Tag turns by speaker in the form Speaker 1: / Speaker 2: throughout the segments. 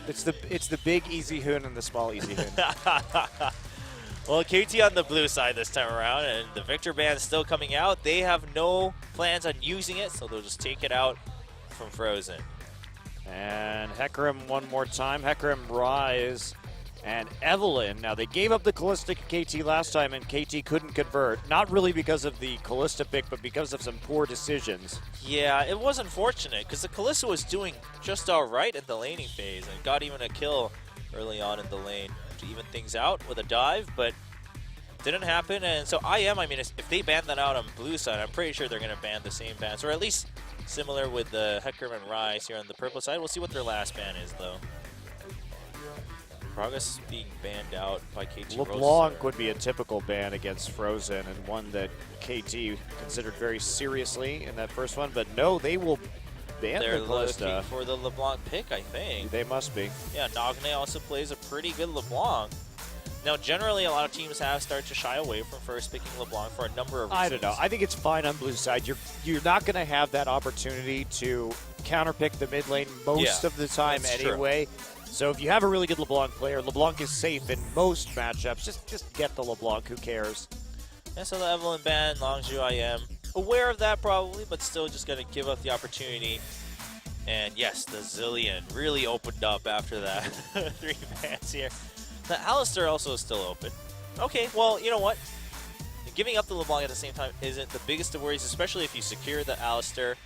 Speaker 1: It's the big easy hoon and the small easy hoon.
Speaker 2: Well, KT on the blue side this time around, and the Victor band still coming out. They have no plans on using it, so they'll just take it out from Frozen.
Speaker 1: And Hecarim one more time. Hecarim, Rise, and Evelyn. Now, they gave up the Callista KT last time, and KT couldn't convert. Not really because of the Callista pick, but because of some poor decisions.
Speaker 2: Yeah, it was unfortunate, because the Callista was doing just all right in the laning phase, and got even a kill early on in the lane to even things out with a dive, but didn't happen. And so I mean, if they ban that out on blue side, I'm pretty sure they're going to ban the same bans, or at least similar with the Hecarim and Rise here on the purple side. We'll see what their last ban is, though. Progress being banned out by KT.
Speaker 1: LeBlanc would be a typical ban against Frozen, and one that KT considered very seriously in that first one, but no, they will ban
Speaker 2: They're
Speaker 1: the Callista.
Speaker 2: looking for the LeBlanc pick, I think.
Speaker 1: They must be.
Speaker 2: Yeah, Nagne also plays a pretty good LeBlanc. Now, generally, a lot of teams have started to shy away from first picking LeBlanc for a number of reasons.
Speaker 1: I don't know. I think it's fine on blue side. You're not going to have that opportunity to counterpick the mid lane most of the time anyway. True. So if you have a really good LeBlanc player, LeBlanc is safe in most matchups. Just get the LeBlanc. Who cares?
Speaker 2: And so the Evelyn ban, Longzhu, I am aware of that probably, but still just going to give up the opportunity. And yes, the Zillion really opened up after that. 3 bans here. The Alistair also is still open. Okay, well, you know what? Giving up the LeBlanc at the same time isn't the biggest of worries, especially if you secure the Alistair.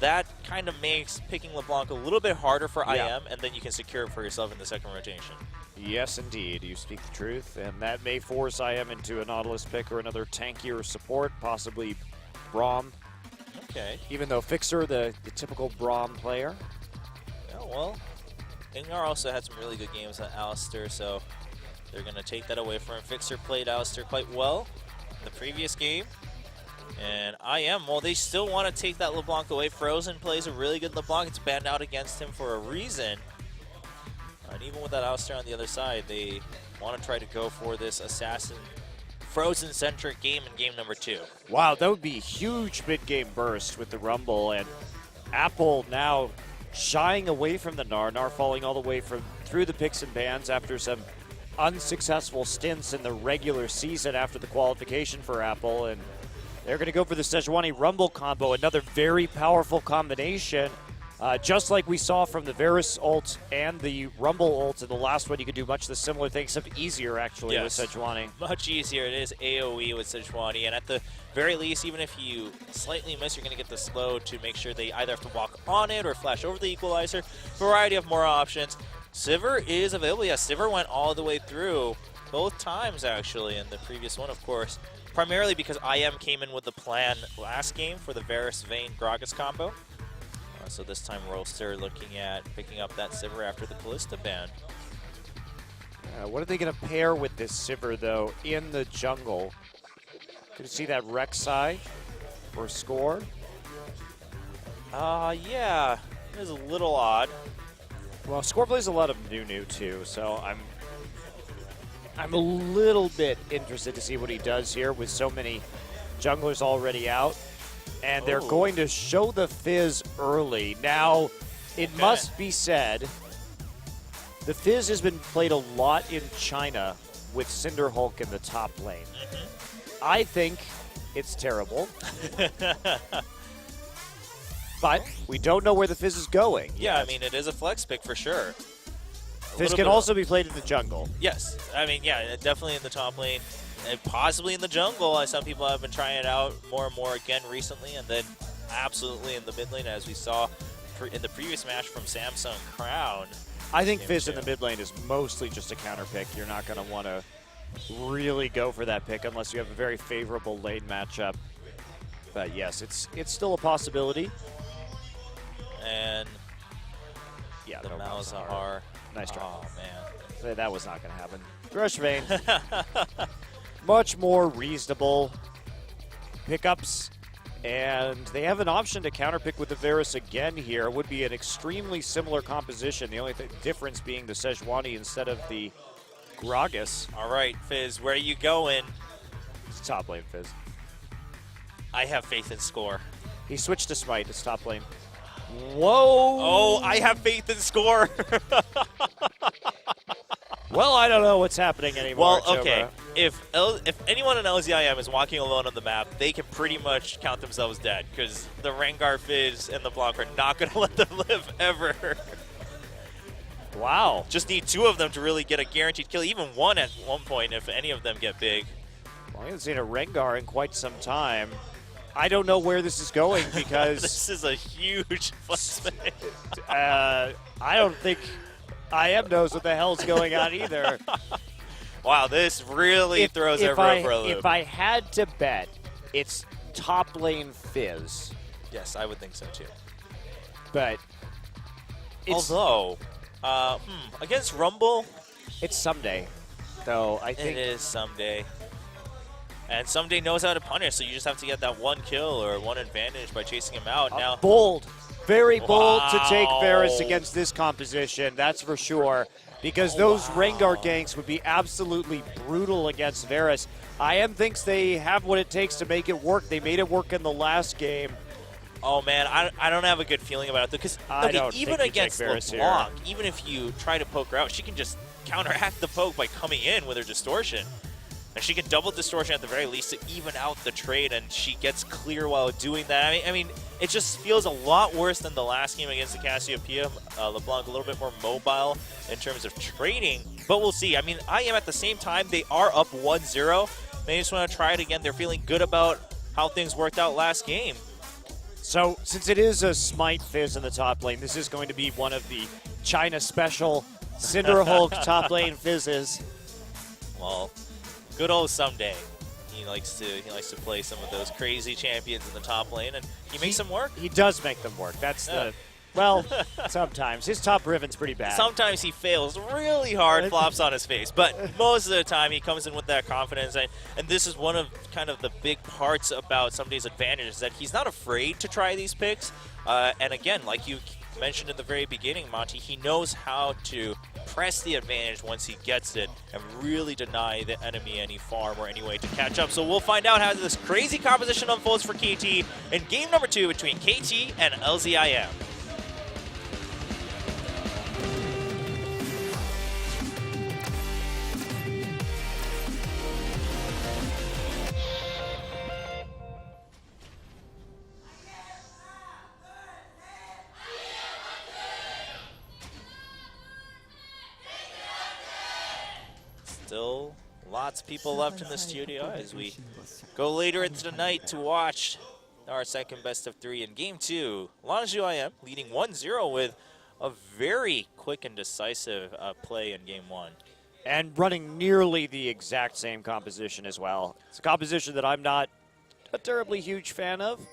Speaker 2: That kind of makes picking LeBlanc a little bit harder for IM, and then you can secure it for yourself in the second rotation.
Speaker 1: Yes, indeed. You speak the truth, and that may force IM into a Nautilus pick or another tankier support, possibly Braum.
Speaker 2: Okay.
Speaker 1: Even though Fixer, the typical Braum player.
Speaker 2: Yeah, well, Ingnar also had some really good games on Alistair, so they're going to take that away from him. Fixer played Alistair quite well in the previous game. And IM, well, they still want to take that LeBlanc away. Frozen plays a really good LeBlanc. It's banned out against him for a reason. And even with that Alistair on the other side, they want to try to go for this Assassin Frozen-centric game in game number 2.
Speaker 1: Wow, that would be a huge mid-game burst with the Rumble. And Apple now shying away from the Gnar. Gnar falling all the way through the picks and bans after some unsuccessful stints in the regular season after the qualification for Apple. And they're going to go for the Sejuani Rumble combo, another very powerful combination. Just like we saw from the Varus ult and the Rumble ult in the last one, you could do much the similar thing, except easier actually with Sejuani.
Speaker 2: Much easier. It is AoE with Sejuani, and at the very least, even if you slightly miss, you're going to get the slow to make sure they either have to walk on it or flash over the equalizer. Variety of more options. Sivir is available. Yeah, Sivir went all the way through both times actually in the previous one, of course. Primarily because IM came in with the plan last game for the Varus Vayne Gragas combo. So this time Rolster looking at picking up that Sivir after the Callista ban.
Speaker 1: What are they going to pair with this Sivir, though, in the jungle? Could you see that Rek'Sai for score?
Speaker 2: Yeah, it is a little odd.
Speaker 1: Well, Score plays a lot of Nunu, too, so I'm a little bit interested to see what he does here with so many junglers already out. And they're going to show the Fizz early. Now, it must be said, the Fizz has been played a lot in China with Cinderhulk in the top lane. I think it's terrible. But we don't know where the Fizz is going.
Speaker 2: Yeah, I mean, it is a flex pick for sure.
Speaker 1: Fizz can also be played in the jungle.
Speaker 2: Yes. I mean, yeah, definitely in the top lane. And possibly in the jungle. Some people have been trying it out more and more again recently. And then absolutely in the mid lane, as we saw in the previous match from Samsung Crown.
Speaker 1: I think Fizz in the mid lane is mostly just a counter pick. You're not going to want to really go for that pick unless you have a very favorable lane matchup. But yes, it's still a possibility.
Speaker 2: And
Speaker 1: yeah,
Speaker 2: the Malzahar.
Speaker 1: Nice try.
Speaker 2: Oh, man.
Speaker 1: That was not going to happen. Thrush Vayne. Much more reasonable pickups. And they have an option to counterpick with the Varus again here. It would be an extremely similar composition. The only difference being the Sejuani instead of the Gragas.
Speaker 2: All right, Fizz, where are you going?
Speaker 1: It's top lane, Fizz.
Speaker 2: I have faith in Score.
Speaker 1: He switched to Smite. It's top lane. Whoa!
Speaker 2: Oh, I have faith in Score.
Speaker 1: Well, I don't know what's happening anymore.
Speaker 2: Well, okay. If anyone in LZIM is walking alone on the map, they can pretty much count themselves dead because the Rengar, Fizz, and the Blanc are not going to let them live ever.
Speaker 1: Wow.
Speaker 2: Just need 2 of them to really get a guaranteed kill, even 1 at one point if any of them get big.
Speaker 1: Well, I haven't seen a Rengar in quite some time. I don't know where this is going because
Speaker 2: this is a huge flashback.
Speaker 1: I don't think IM knows what the hell's going on either.
Speaker 2: Wow, this really throws everyone for a loop.
Speaker 1: If I had to bet, it's top lane Fizz.
Speaker 2: Yes, I would think so too.
Speaker 1: But
Speaker 2: although, against Rumble,
Speaker 1: it's someday. Though I think
Speaker 2: it is someday. And someday knows how to punish, so you just have to get that 1 kill or 1 advantage by chasing him out. Now,
Speaker 1: bold, very bold to take
Speaker 2: Wow.
Speaker 1: Varus against this composition, that's for sure. Because those Rengar ganks would be absolutely brutal against Varus. IM thinks they have what it takes to make it work. They made it work in the last game.
Speaker 2: oh man, I don't have a good feeling about it because even against LeBlanc, even if you try to poke her out, she can just counteract the poke by coming in with her distortion. And she can double distortion at the very least to even out the trade, and she gets clear while doing that. I mean, it just feels a lot worse than the last game against the Cassiopeia. LeBlanc a little bit more mobile in terms of trading, but we'll see. I mean, IM at the same time, they are up 1-0. They just want to try it again. They're feeling good about how things worked out last game.
Speaker 1: So, since it is a Smite Fizz in the top lane, this is going to be one of the China special Cinder Hulk top lane Fizzes.
Speaker 2: Well, good old Someday. He likes to play some of those crazy champions in the top lane, and he makes them work.
Speaker 1: He does make them work. That's the... Well, sometimes. His top Riven's pretty bad.
Speaker 2: Sometimes he fails really hard, flops on his face, but most of the time he comes in with that confidence, and this is one of kind of the big parts about Someday's advantage is that he's not afraid to try these picks, and again, like you mentioned in the very beginning, Monty, he knows how to press the advantage once he gets it and really deny the enemy any farm or any way to catch up. So we'll find out how this crazy composition unfolds for KT in game number 2 between KT and LZIM. Still lots of people left in the studio as we go later into the night to watch our second best of 3 in game 2. Lanzhou IM leading 1-0 with a very quick and decisive play in game 1.
Speaker 1: And running nearly the exact same composition as well. It's a composition that I'm not a terribly huge fan of.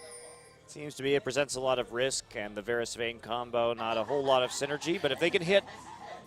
Speaker 1: Seems to be it presents a lot of risk, and the Varus Vayne combo, not a whole lot of synergy. But if they can hit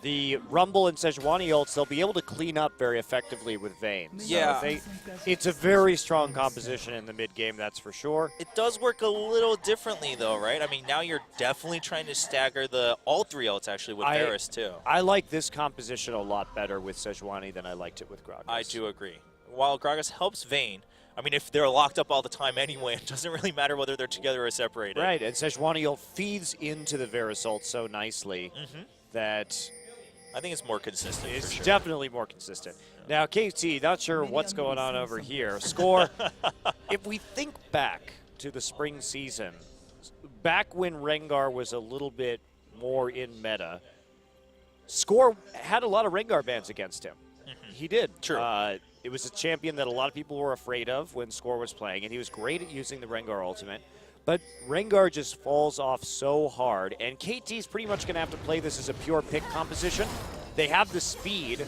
Speaker 1: the Rumble and Sejuani ults, they'll be able to clean up very effectively with Vayne. So
Speaker 2: yeah.
Speaker 1: It's a very strong composition in the mid game, that's for sure.
Speaker 2: It does work a little differently though, right? I mean, now you're definitely trying to stagger all 3 ults actually with Varus too.
Speaker 1: I like this composition a lot better with Sejuani than I liked it with Gragas.
Speaker 2: I do agree. While Gragas helps Vayne, I mean, if they're locked up all the time anyway, it doesn't really matter whether they're together or separated.
Speaker 1: Right, and Sejuani ult feeds into the Varus ult so nicely that...
Speaker 2: I think it's more consistent.
Speaker 1: It's
Speaker 2: for sure.
Speaker 1: definitely more consistent. Now, KT, not sure what's going on over here. Score, if we think back to the spring season, back when Rengar was a little bit more in meta, Score had a lot of Rengar bans against him. He did.
Speaker 2: True.
Speaker 1: It was a champion that a lot of people were afraid of when Score was playing, and he was great at using the Rengar ultimate. But Rengar just falls off so hard, and KT's pretty much going to have to play this as a pure pick composition. They have the speed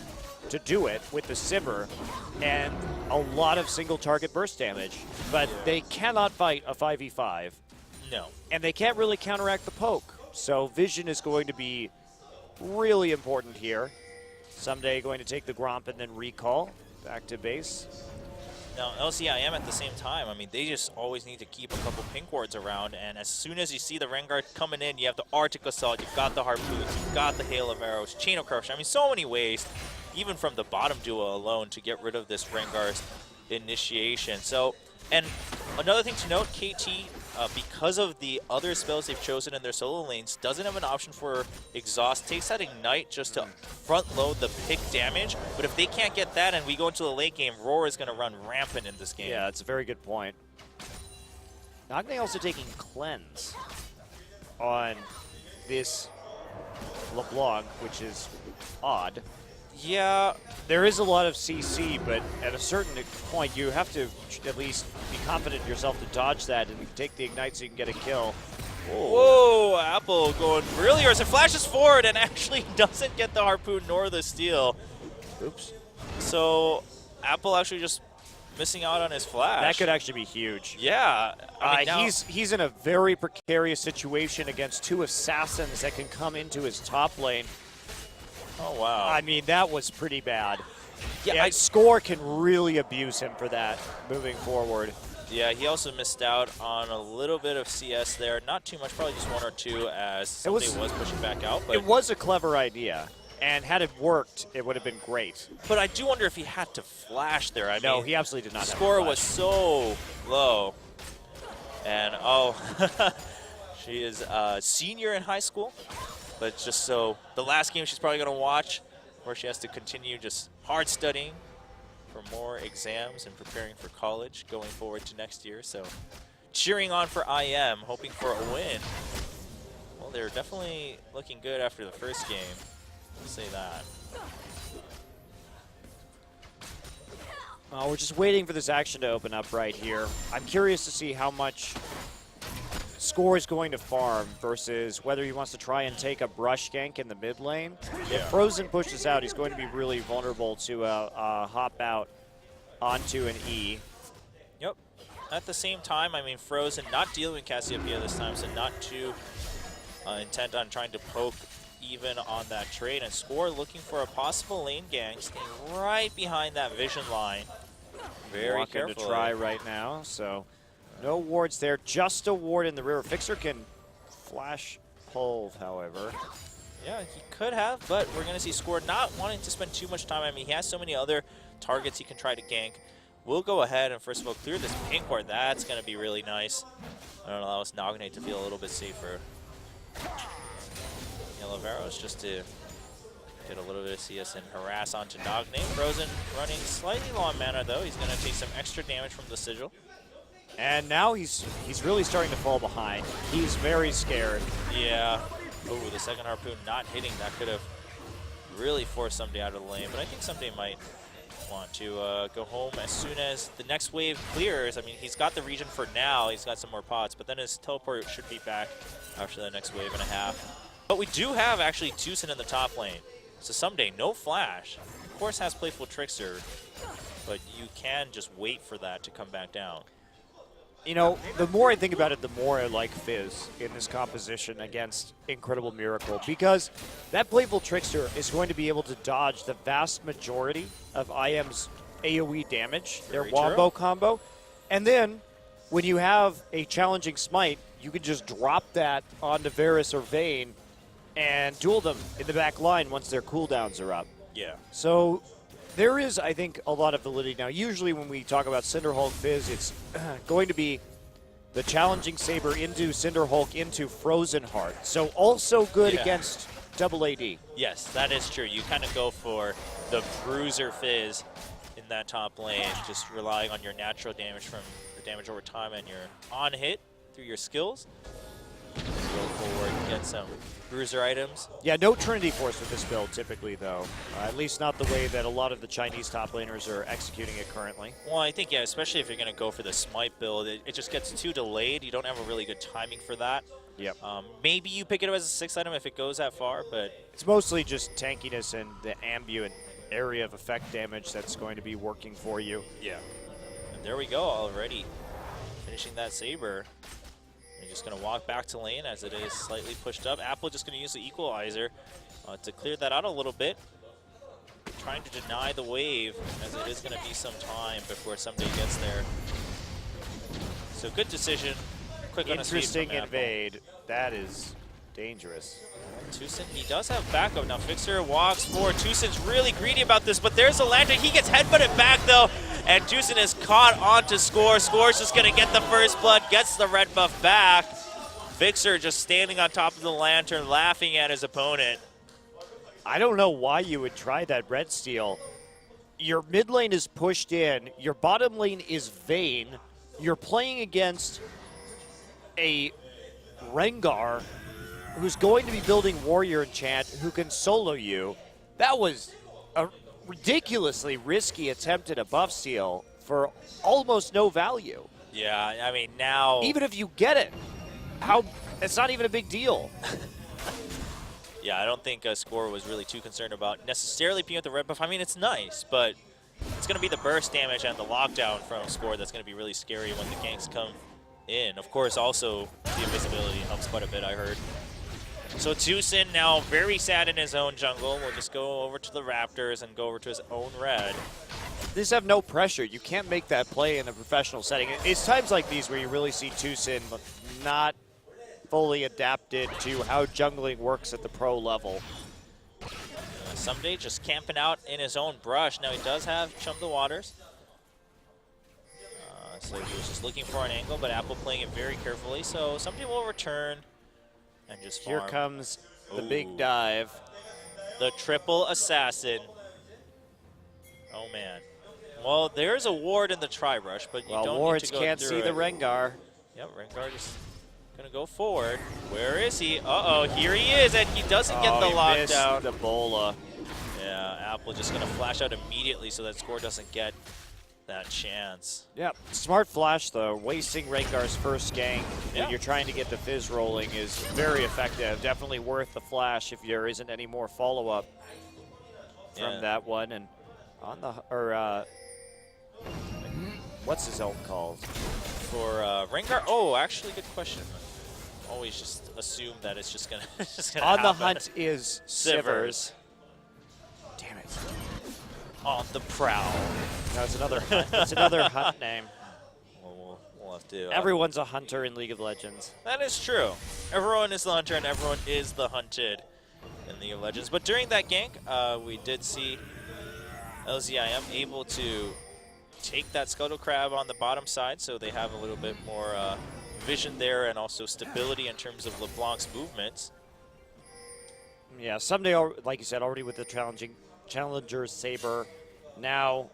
Speaker 1: to do it with the Sivir and a lot of single target burst damage, but they cannot fight a 5v5.
Speaker 2: No.
Speaker 1: And they can't really counteract the poke. So vision is going to be really important here. Someday going to take the Gromp and then recall back to base.
Speaker 2: Now, LCIM at the same time, I mean, they just always need to keep a couple pink wards around, and as soon as you see the Rengar coming in, you have the Arctic Assault, you've got the Harpoons, you've got the Hail of Arrows, Chain of Corruption. I mean, so many ways, even from the bottom duo alone, to get rid of this Rengar's initiation. So, and another thing to note, KT because of the other spells they've chosen in their solo lanes, doesn't have an option for exhaust. Takes that ignite just to front load the pick damage. But if they can't get that and we go into the late game, Roar is going to run rampant in this game.
Speaker 1: Yeah, it's a very good point. Nagne also taking cleanse on this LeBlanc, which is odd.
Speaker 2: Yeah,
Speaker 1: there is a lot of CC, but at a certain point, you have to at least be confident in yourself to dodge that and take the ignite so you can get a kill.
Speaker 2: Whoa, Apple going really hard. It flashes forward and actually doesn't get the harpoon nor the steal.
Speaker 1: Oops.
Speaker 2: So Apple actually just missing out on his flash.
Speaker 1: That could actually be huge.
Speaker 2: Yeah. I mean,
Speaker 1: he's in a very precarious situation against two assassins that can come into his top lane.
Speaker 2: Oh, wow.
Speaker 1: I mean, that was pretty bad.
Speaker 2: Yeah,
Speaker 1: Score can really abuse him for that moving forward.
Speaker 2: Yeah, he also missed out on a little bit of CS there. Not too much, probably just 1 or 2 as somebody was pushing back out. But
Speaker 1: it was a clever idea, and had it worked, it would have been great.
Speaker 2: But I do wonder if he had to flash there. I
Speaker 1: no,
Speaker 2: mean,
Speaker 1: he absolutely did not.
Speaker 2: Score was so low. And, oh, she is a senior in high school. But just so the last game she's probably going to watch, where she has to continue just hard studying for more exams and preparing for college going forward to next year. So cheering on for IM, hoping for a win. Well, they're definitely looking good after the first game. I'll say that.
Speaker 1: We're just waiting for this action to open up right here. I'm curious to see how much Score is going to farm versus whether he wants to try and take a brush gank in the mid lane.
Speaker 2: Yeah.
Speaker 1: If Frozen pushes out, he's going to be really vulnerable to hop out onto an E.
Speaker 2: Yep. At the same time, I mean, Frozen not dealing with Cassiopeia this time, so not too intent on trying to poke even on that trade. And Score looking for a possible lane gank, staying right behind that vision line. Very careful
Speaker 1: to try right now, so no wards there, just a ward in the river. Fixer can flash pull, however.
Speaker 2: Yeah, he could have, but we're going to see Score not wanting to spend too much time. I mean, he has so many other targets he can try to gank. We'll go ahead and first of all clear this pink ward. That's going to be really nice. That'll allow us Nagne to feel a little bit safer. Yellow arrows just to get a little bit of CS and harass onto Nagne. Frozen running slightly low on mana though. He's going to take some extra damage from the sigil.
Speaker 1: And now he's really starting to fall behind. He's very scared.
Speaker 2: Yeah. Ooh, the second harpoon not hitting. That could have really forced somebody out of the lane. But I think somebody might want to go home as soon as the next wave clears. I mean, he's got the region for now. He's got some more pots. But then his teleport should be back after the next wave and a half. But we do have actually Tucson in the top lane. So someday, no flash. Of course has Playful Trickster. But you can just wait for that to come back down.
Speaker 1: You know, the more I think about it, the more I like Fizz in this composition against Incredible Miracle, because that Playful Trickster is going to be able to dodge the vast majority of IM's AoE damage, their wombo combo. And then, when you have a challenging Smite, you can just drop that onto Varus or Vayne and duel them in the back line once their cooldowns are up.
Speaker 2: Yeah.
Speaker 1: So there is, I think, a lot of validity. Now, usually when we talk about Cinderhulk Fizz, it's going to be the challenging Saber into Cinderhulk into Frozen Heart. So also good against double AD.
Speaker 2: Yes, that is true. You kind of go for the bruiser Fizz in that top lane, just relying on your natural damage from the damage over time and your on hit through your skills. Go forward, get some bruiser items.
Speaker 1: Yeah, no Trinity Force with this build typically, though. At least not the way that a lot of the Chinese top laners are executing it currently.
Speaker 2: Well, I think, yeah, especially if you're going to go for the Smite build, it just gets too delayed. You don't have a really good timing for that.
Speaker 1: Yep.
Speaker 2: Maybe you pick it up as a 6th item if it goes that far, but
Speaker 1: it's mostly just tankiness and the ambient area of effect damage that's going to be working for you.
Speaker 2: Yeah. And there we go already. Finishing that Saber. You're just going to walk back to lane as it is slightly pushed up. Apple just going to use the equalizer to clear that out a little bit. Trying to deny the wave as it is going to be some time before somebody gets there. So good decision. Quick on a
Speaker 1: Interesting
Speaker 2: speed from
Speaker 1: invade. That is dangerous.
Speaker 2: Tucson, he does have backup. Now Fixer walks forward. Tucson's really greedy about this, but there's a lantern. He gets headbutted back, though, and Tucson is caught onto Score. Score's just going to get the first blood, gets the red buff back. Fixer just standing on top of the lantern, laughing at his opponent.
Speaker 1: I don't know why you would try that red steal. Your mid lane is pushed in. Your bottom lane is Vayne. You're playing against a Rengar who's going to be building Warrior Enchant, who can solo you. That was a ridiculously risky attempt at a buff steal for almost no value.
Speaker 2: Yeah, I mean, now...
Speaker 1: Even if you get it, it's not even a big deal.
Speaker 2: Yeah, I don't think Score was really too concerned about necessarily being with the red buff. I mean, it's nice, but it's going to be the burst damage and the lockdown from Score that's going to be really scary when the ganks come in. Of course, also, the invisibility helps quite a bit, I heard. So Tucson now very sad in his own jungle. We'll just go over to the Raptors and go over to his own red.
Speaker 1: These have no pressure. You can't make that play in a professional setting. It's times like these where you really see Tucson not fully adapted to how jungling works at the pro level.
Speaker 2: Someday just camping out in his own brush. Now he does have Chum the Waters. So he was just looking for an angle, but Apple playing it very carefully. So Someday will return and just farm.
Speaker 1: Here comes the big dive.
Speaker 2: The triple assassin. Oh, man. Well, there's a ward in the tri-brush, but you don't
Speaker 1: wards
Speaker 2: need to go
Speaker 1: can't
Speaker 2: through
Speaker 1: see
Speaker 2: it.
Speaker 1: the Rengar.
Speaker 2: Yep, Rengar just going to go forward. Where is he? Uh-oh, here he is, and he doesn't get the lockdown.
Speaker 1: The bola.
Speaker 2: Yeah, Apple just going to flash out immediately so that Score doesn't get that chance.
Speaker 1: Yep, smart flash though. Wasting Rengar's first gank when
Speaker 2: Yeah.
Speaker 1: you're trying to get the fizz rolling is very effective. Definitely worth the flash if there isn't any more follow-up from that one. And on the what's his ult called?
Speaker 2: For Rengar, oh, actually, good question. Always just assume that it's just gonna,
Speaker 1: On
Speaker 2: happen.
Speaker 1: the hunt is Sivers. Damn it.
Speaker 2: On the prowl.
Speaker 1: No, it's another hunt. It's another hunt name.
Speaker 2: Well, we'll have to.
Speaker 1: Everyone's a hunter in League of Legends.
Speaker 2: That is true. Everyone is the hunter and everyone is the hunted in League of Legends. But during that gank, we did see LZIM able to take that Scuttle Crab on the bottom side, so they have a little bit more vision there and also stability in terms of LeBlanc's movements.
Speaker 1: Yeah, someday, like you said, already with the Challenger Saber, now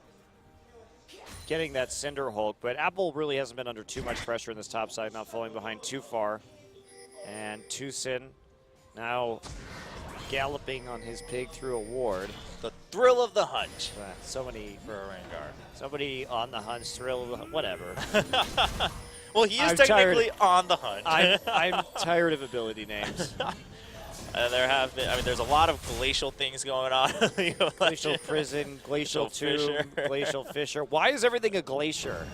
Speaker 1: getting that Cinder Hulk, but Apple really hasn't been under too much pressure in this top side, not falling behind too far. And Tucson now galloping on his pig through a ward.
Speaker 2: The thrill of the hunt.
Speaker 1: So many
Speaker 2: for a Rengar.
Speaker 1: Somebody on the hunt, thrill of the hunt, whatever.
Speaker 2: Well, he is technically on the hunt.
Speaker 1: I'm tired of ability names.
Speaker 2: There's a lot of glacial things going on.
Speaker 1: Glacial Prison, Glacial Tomb, Glacial Fissure. Why is everything a glacier?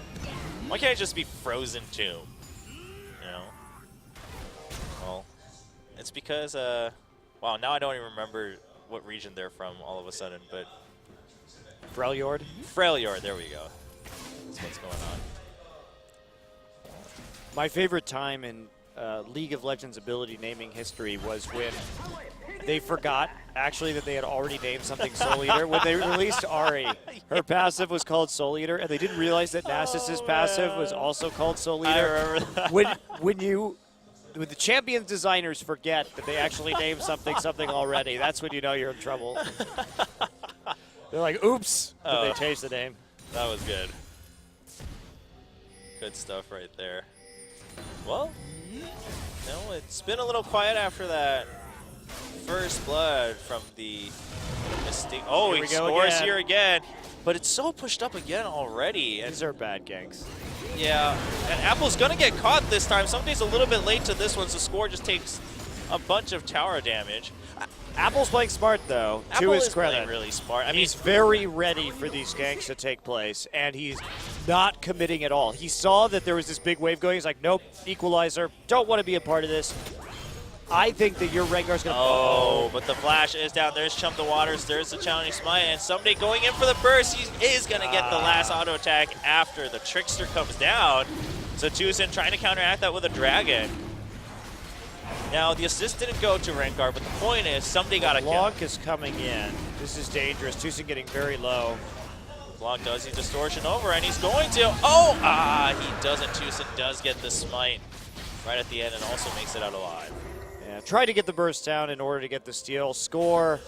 Speaker 2: Why can't it just be Frozen Tomb? You know? Well, it's because, wow, now I don't even remember what region they're from all of a sudden, but...
Speaker 1: Freljord?
Speaker 2: Freljord, there we go. That's what's going on.
Speaker 1: My favorite time in League of Legends ability naming history was when they forgot actually that they had already named something Soul Eater. When they released Ahri, her passive was called Soul Eater, and they didn't realize that Nasus's passive was also called Soul Eater.
Speaker 2: I remember that.
Speaker 1: When the Champions designers forget that they actually named something already, that's when you know you're in trouble. They're like, oops, did they change the name?
Speaker 2: That was good. Good stuff right there. Well, no, it's been a little quiet after that first blood from the Mystic. Oh, he scores here again. But it's so pushed up again already.
Speaker 1: These are bad ganks.
Speaker 2: Yeah, and Apple's going to get caught this time. Somebody's a little bit late to this one, so Score just takes a bunch of tower damage.
Speaker 1: Apple's playing smart, though,
Speaker 2: Apple
Speaker 1: to his
Speaker 2: is
Speaker 1: credit.
Speaker 2: playing really smart. I mean,
Speaker 1: he's very ready for these ganks to take place, and he's not committing at all. He saw that there was this big wave going. He's like, nope, equalizer, don't want to be a part of this. I think that your Rengar's going to...
Speaker 2: Oh, but the flash is down. There's Chum the Waters. There's the challenging Smite, and somebody going in for the burst. He is going to get the last auto attack after the Trickster comes down. So Tucson trying to counteract that with a Dragon. Now, the assist didn't go to Rengar, but the point is, somebody got a kill.
Speaker 1: Blanc is coming in. This is dangerous. Tucson getting very low.
Speaker 2: Blanc does his distortion over, and he's going to. Oh! He doesn't. Tucson does get the smite right at the end and also makes it out alive.
Speaker 1: Yeah, try to get the burst down in order to get the steal. Score.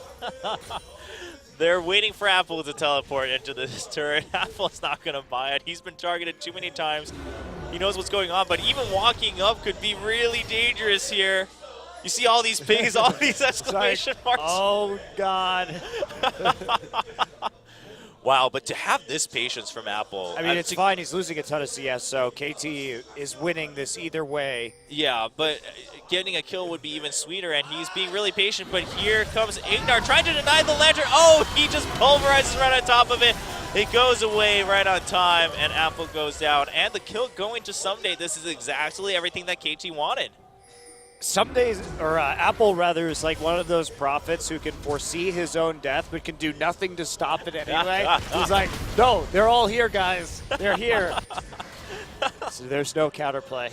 Speaker 2: They're waiting for Apple to teleport into this turret. Apple's not going to buy it. He's been targeted too many times. He knows what's going on, but even walking up could be really dangerous here. You see all these pings, all these exclamation marks.
Speaker 1: Oh, God.
Speaker 2: Wow, but to have this patience from Apple.
Speaker 1: I mean, it's fine. He's losing a ton of CS, so KT is winning this either way.
Speaker 2: Yeah, but getting a kill would be even sweeter, and he's being really patient. But here comes Ignar trying to deny the lantern. Oh, he just pulverizes right on top of it. It goes away right on time, and Apple goes down. And the kill going to Someday. This is exactly everything that KT wanted.
Speaker 1: Some days, or Apple rather, is like one of those prophets who can foresee his own death but can do nothing to stop it anyway. He's like, no, they're all here, guys. They're here. So there's no counterplay.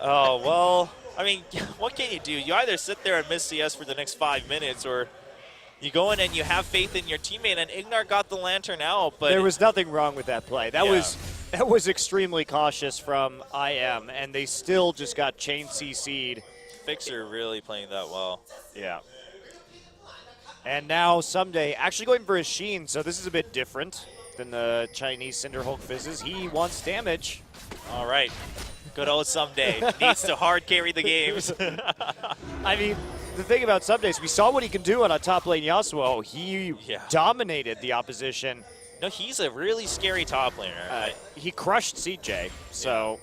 Speaker 2: Oh, well, I mean, what can you do? You either sit there and miss CS for the next 5 minutes, or you go in and you have faith in your teammate, and Ignar got the lantern out. But
Speaker 1: there was nothing wrong with that play. That was extremely cautious from IM, and they still just got chain CC'd.
Speaker 2: Fixer really playing that well.
Speaker 1: Yeah. And now Someday actually going for a Sheen, so this is a bit different than the Chinese Cinderhulk fizzes. He wants damage.
Speaker 2: All right. Good old Someday. Needs to hard carry the games.
Speaker 1: I mean, the thing about Someday is we saw what he can do on a top lane Yasuo. He dominated the opposition.
Speaker 2: No, he's a really scary top laner.
Speaker 1: He crushed CJ, so.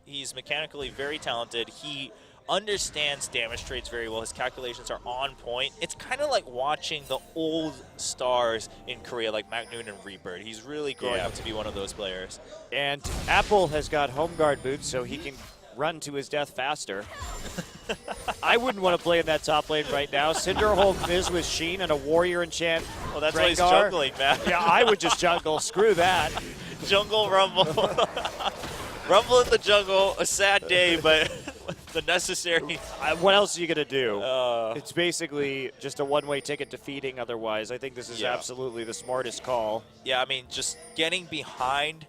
Speaker 2: He's mechanically very talented. He understands damage trades very well. His calculations are on point. It's kind of like watching the old stars in Korea, like Magnoon and Rebird. He's really growing up to be one of those players.
Speaker 1: And Apple has got home guard boots, so he can run to his death faster. I wouldn't want to play in that top lane right now. Cinderhulk Fizz with Sheen and a Warrior enchant.
Speaker 2: Well, that's why he's jungling, man.
Speaker 1: Yeah, I would just jungle. Screw that.
Speaker 2: Jungle Rumble. Rumble in the jungle. A sad day, but the necessary.
Speaker 1: What else are you going to do? It's basically just a one-way ticket to feeding otherwise. I think this is absolutely the smartest call.
Speaker 2: Yeah, I mean, just getting behind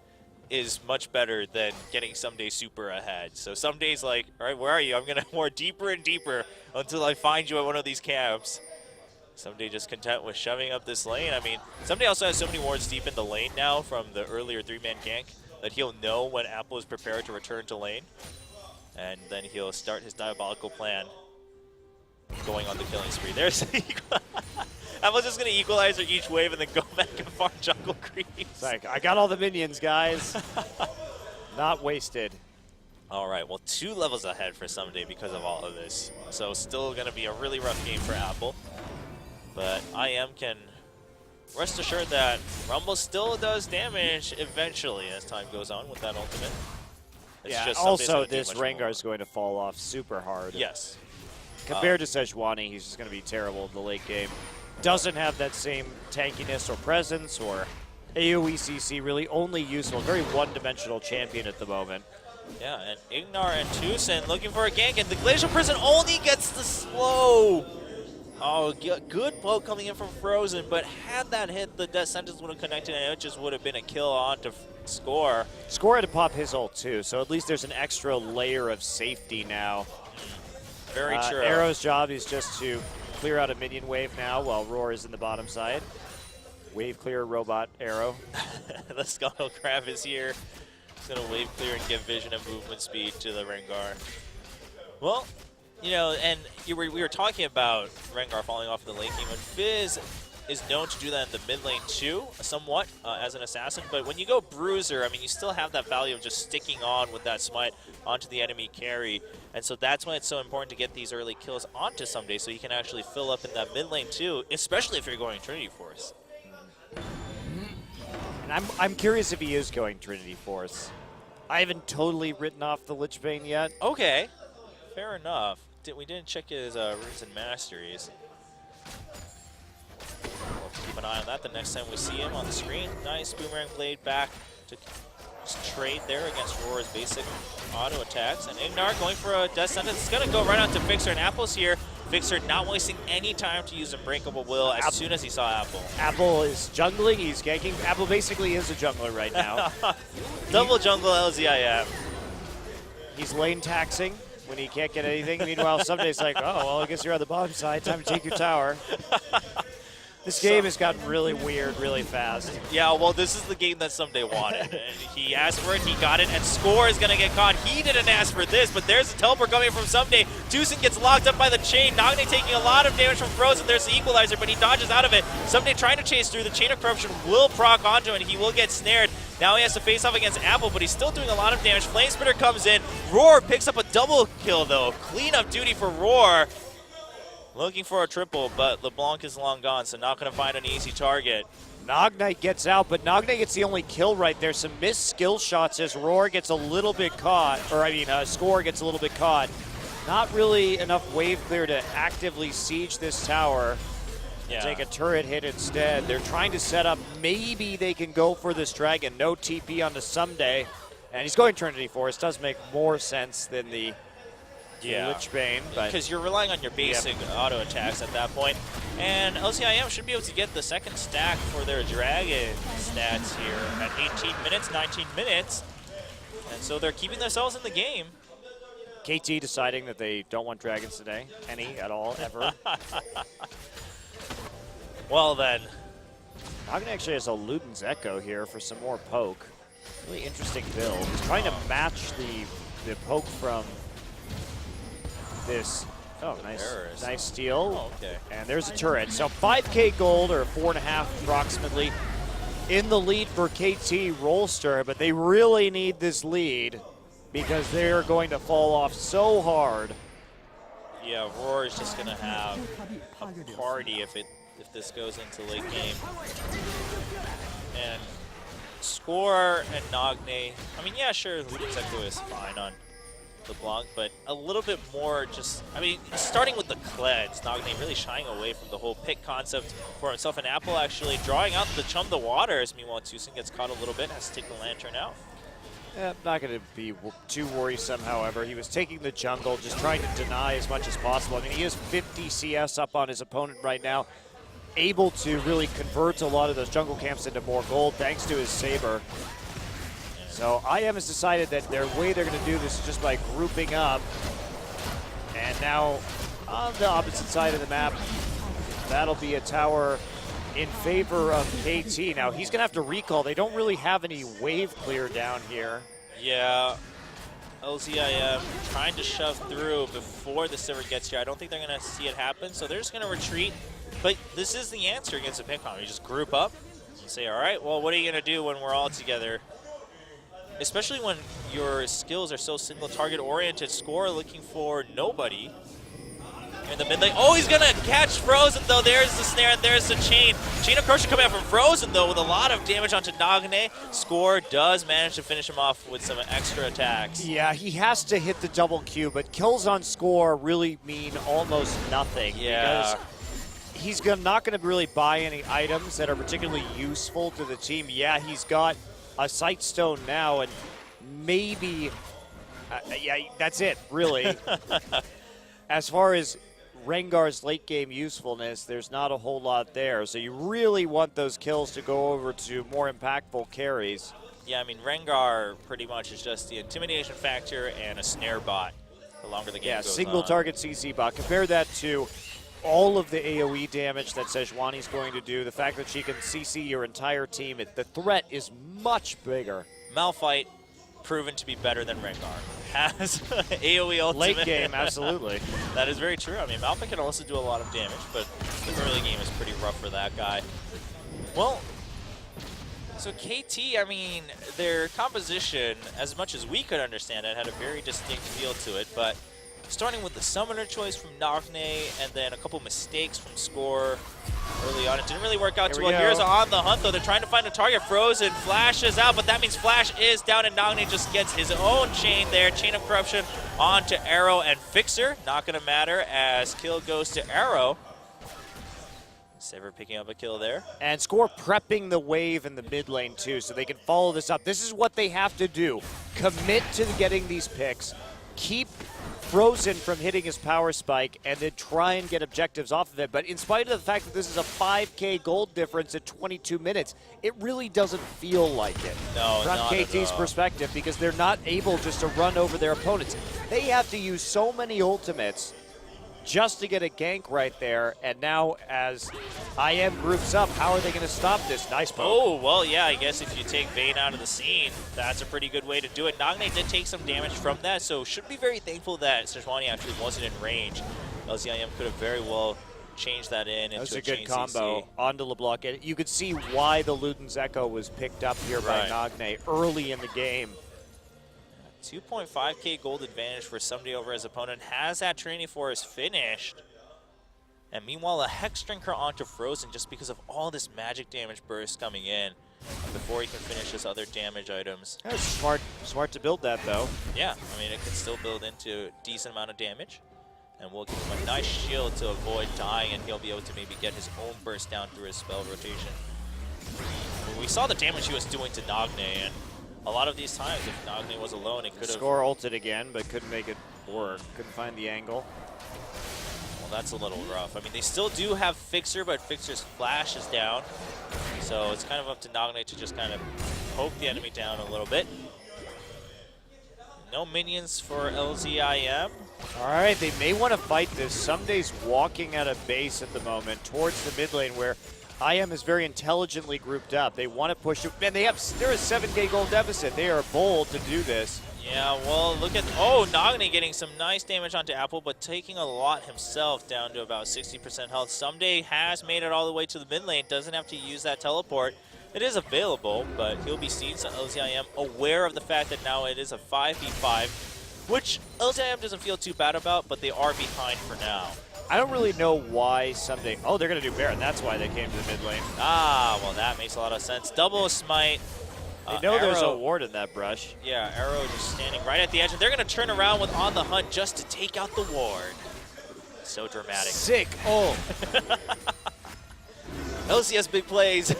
Speaker 2: is much better than getting Someday super ahead. So Someday's like, all right, where are you? I'm going to more deeper and deeper until I find you at one of these camps. Someday just content with shoving up this lane. I mean, Someday also has so many wards deep in the lane now from the earlier 3-man gank that he'll know when Apple is prepared to return to lane. And then he'll start his diabolical plan going on the killing spree. There's Apple's just going to equalizer each wave and then go back and farm jungle creeps.
Speaker 1: Like, I got all the minions, guys. Not wasted.
Speaker 2: All right, well, 2 levels ahead for Someday because of all of this. So still going to be a really rough game for Apple. But IM can rest assured that Rumble still does damage eventually as time goes on with that ultimate. It's
Speaker 1: yeah,
Speaker 2: just
Speaker 1: also this Rengar is going to fall off super hard.
Speaker 2: Yes.
Speaker 1: Compared to Sejuani, he's just going to be terrible in the late game. Doesn't have that same tankiness or presence or AoE CC, really only useful. Very one-dimensional champion at the moment.
Speaker 2: Yeah, and Ignar and Tucson looking for a gank, and the Glacial Prison only gets the slow. Oh, good poke coming in from Frozen, but had that hit, the death sentence would have connected, and it just would have been a kill on to Score.
Speaker 1: Score had to pop his ult too, so at least there's an extra layer of safety now.
Speaker 2: Very true.
Speaker 1: Arrow's job is just to clear out a minion wave now while Roar is in the bottom side. Wave clear, robot, Arrow.
Speaker 2: The Scuttle Crab is here. He's going to wave clear and give vision and movement speed to the Rengar. Well, you know, and we were talking about Rengar falling off the late game, and Fizz is known to do that in the mid lane too, somewhat, as an assassin. But when you go Bruiser, I mean, you still have that value of just sticking on with that smite onto the enemy carry. And so that's why it's so important to get these early kills onto Someday so you can actually fill up in that mid lane too, especially if you're going Trinity Force.
Speaker 1: And I'm curious if he is going Trinity Force. I haven't totally written off the Lich Bane yet.
Speaker 2: Okay, fair enough. We didn't check his runes and masteries. We'll have to keep an eye on that the next time we see him on the screen. Nice Boomerang Blade back to trade there against Roar's basic auto attacks, and Ignar going for a death sentence. It's going to go right out to Fixer, and Apple's here. Fixer not wasting any time to use Unbreakable Will as soon as he saw Apple.
Speaker 1: Apple is jungling, he's ganking. Apple basically is a jungler right now.
Speaker 2: Double jungle LZIM.
Speaker 1: He's lane taxing when he can't get anything. Meanwhile, Sumday's like, oh, well, I guess you're on the bottom side. Time to take your tower. This game has gotten really weird really fast.
Speaker 2: Yeah, well, this is the game that Someday wanted. And he asked for it, he got it, and Score is going to get caught. He didn't ask for this, but there's a teleport coming from Someday. Deucin gets locked up by the chain. Nagne taking a lot of damage from Frozen. There's the equalizer, but he dodges out of it. Someday trying to chase through. The Chain of Corruption will proc onto him, and he will get snared. Now he has to face off against Apple, but he's still doing a lot of damage. Flamespitter comes in. Roar picks up a double kill, though. Clean up duty for Roar. Looking for a triple, but LeBlanc is long gone, so not going to find an easy target.
Speaker 1: Nagne gets out, but Nagne gets the only kill right there. Some missed skill shots as Roar gets a little bit caught, or I mean, Score gets a little bit caught. Not really enough wave clear to actively siege this tower. Yeah. Take a turret hit instead. They're trying to set up, maybe they can go for this dragon. No TP on the Someday, and he's going Trinity Force. Does make more sense than the Lichbane,
Speaker 2: because you're relying on your basic auto attacks at that point. And LCIM should be able to get the second stack for their dragon stats here at 18 minutes, 19 minutes. And so they're keeping themselves in the game.
Speaker 1: KT deciding that they don't want dragons today, any at all, ever.
Speaker 2: Well then.
Speaker 1: Nagne actually has a Luden's Echo here for some more poke. Really interesting build. He's trying to match the poke from this. Oh, nice steal.
Speaker 2: Oh, okay.
Speaker 1: And there's a turret. So 5K gold, or 4.5 approximately, in the lead for KT Rolster, but they really need this lead because they're going to fall off so hard.
Speaker 2: Yeah, Roar is just going to have a party if this goes into late game. And Score and Nagne, I mean, yeah, sure, Luden's Echo is fine on LeBlanc, but a little bit more just, I mean, starting with the cleanse, Nagne really shying away from the whole pick concept for himself, and Apple actually drawing out the Chum the Waters. Meanwhile, Deucin gets caught a little bit, has to take the Lantern out.
Speaker 1: Yeah, not going to be too worrisome, however. He was taking the jungle, just trying to deny as much as possible. I mean, he is 50 CS up on his opponent right now, able to really convert a lot of those jungle camps into more gold thanks to his Saber. So IM has decided that their way they're going to do this is just by grouping up. And now on the opposite side of the map, that'll be a tower in favor of KT. Now he's going to have to recall. They don't really have any wave clear down here.
Speaker 2: Yeah, LZIM trying to shove through before the Sivir gets here. I don't think they're going to see it happen, so they're just going to retreat. But this is the answer against a pick comp. You just group up and say, all right, well, what are you going to do when we're all together? Especially when your skills are so single target oriented. Score looking for nobody in the mid lane. Oh, he's gonna catch Frozen though. There's the snare and there's the chain. Chain of Corruption coming out from Frozen though with a lot of damage onto Nagne. Score does manage to finish him off with some extra attacks.
Speaker 1: Yeah, he has to hit the double Q, but kills on Score really mean almost nothing.
Speaker 2: Yeah.
Speaker 1: Because he's not gonna really buy any items that are particularly useful to the team. Yeah, he's got a Sight Stone now, and maybe, yeah, that's it, really. As far as Rengar's late game usefulness, there's not a whole lot there. So you really want those kills to go over to more impactful carries.
Speaker 2: Yeah, I mean, Rengar pretty much is just the intimidation factor and a snare bot the longer the game goes on. Yeah,
Speaker 1: single target CC bot. Compare that to all of the AoE damage that Sejuani's going to do, the fact that she can CC your entire team, the threat is much bigger.
Speaker 2: Malphite proven to be better than Rengar. Has AoE ultimate.
Speaker 1: Late game, absolutely.
Speaker 2: That is very true. I mean, Malphite can also do a lot of damage, but the early game is pretty rough for that guy. Well, so KT, I mean, their composition, as much as we could understand it, had a very distinct feel to it, but starting with the summoner choice from Nagne, and then a couple mistakes from Score early on. It didn't really work out too well. Here's on the hunt, though. They're trying to find a target. Frozen flashes out, but that means Flash is down, and Nagne just gets his own chain there. Chain of Corruption onto Arrow and Fixer. Not going to matter as kill goes to Arrow. Sever picking up a kill there.
Speaker 1: And Score prepping the wave in the mid lane too, so they can follow this up. This is what they have to do. Commit to getting these picks. Keep Frozen from hitting his power spike, and then try and get objectives off of it. But in spite of the fact that this is a 5K gold difference at 22 minutes, it really doesn't feel like it.
Speaker 2: No,
Speaker 1: from
Speaker 2: not at
Speaker 1: KT's
Speaker 2: all.
Speaker 1: perspective, because they're not able just to run over their opponents. They have to use so many ultimates just to get a gank right there. And now as IM groups up, how are they going to stop this? Nice poke.
Speaker 2: Oh, well, yeah, I guess if you take Vayne out of the scene, that's a pretty good way to do it. Nagne did take some damage from that, so should be very thankful that Sejuani actually wasn't in range. LCIM could have very well changed that in.
Speaker 1: That was
Speaker 2: into
Speaker 1: a good
Speaker 2: chain
Speaker 1: combo
Speaker 2: CC.
Speaker 1: onto LeBlanc. And you could see why the Luden's Echo was picked up here by Nagne early in the game.
Speaker 2: 2.5k gold advantage for Someday over his opponent. Has that Trinity Forest finished. And meanwhile, a Hex Drinker onto Frozen just because of all this magic damage burst coming in before he can finish his other damage items.
Speaker 1: That was smart to build that, though.
Speaker 2: Yeah, I mean, it can still build into a decent amount of damage. And we'll give him a nice shield to avoid dying, and he'll be able to maybe get his own burst down through his spell rotation. We saw the damage he was doing to Nagne, and a lot of these times, if Nagne was alone, it could have...
Speaker 1: Score ulted again, but couldn't make it work. Couldn't find the angle.
Speaker 2: Well, that's a little rough. I mean, they still do have Fixer, but Fixer's flash is down. So it's kind of up to Nagne to just kind of poke the enemy down a little bit. No minions for LZIM.
Speaker 1: All right, they may want to fight this. Sunday's walking out of base at the moment towards the mid lane where IM is very intelligently grouped up. They want to push it, and they're a 7K gold deficit. They are bold to do this.
Speaker 2: Yeah, well, look at, oh, Nagne getting some nice damage onto Apple, but taking a lot himself down to about 60% health. Someday has made it all the way to the mid lane, doesn't have to use that teleport. It is available, but he'll be seen, so LZIM aware of the fact that now it is a 5v5, which LZIM doesn't feel too bad about, but they are behind for now.
Speaker 1: I don't really know why Someday... Oh, they're going to do Baron. That's why they came to the mid lane.
Speaker 2: Ah, well, that makes a lot of sense. Double Smite.
Speaker 1: They know there's a
Speaker 2: Arrow,
Speaker 1: ward in that brush.
Speaker 2: yeah, Arrow just standing right at the edge, and they're going to turn around with On the Hunt just to take out the ward. So dramatic.
Speaker 1: Sick. Oh.
Speaker 2: LCS big plays.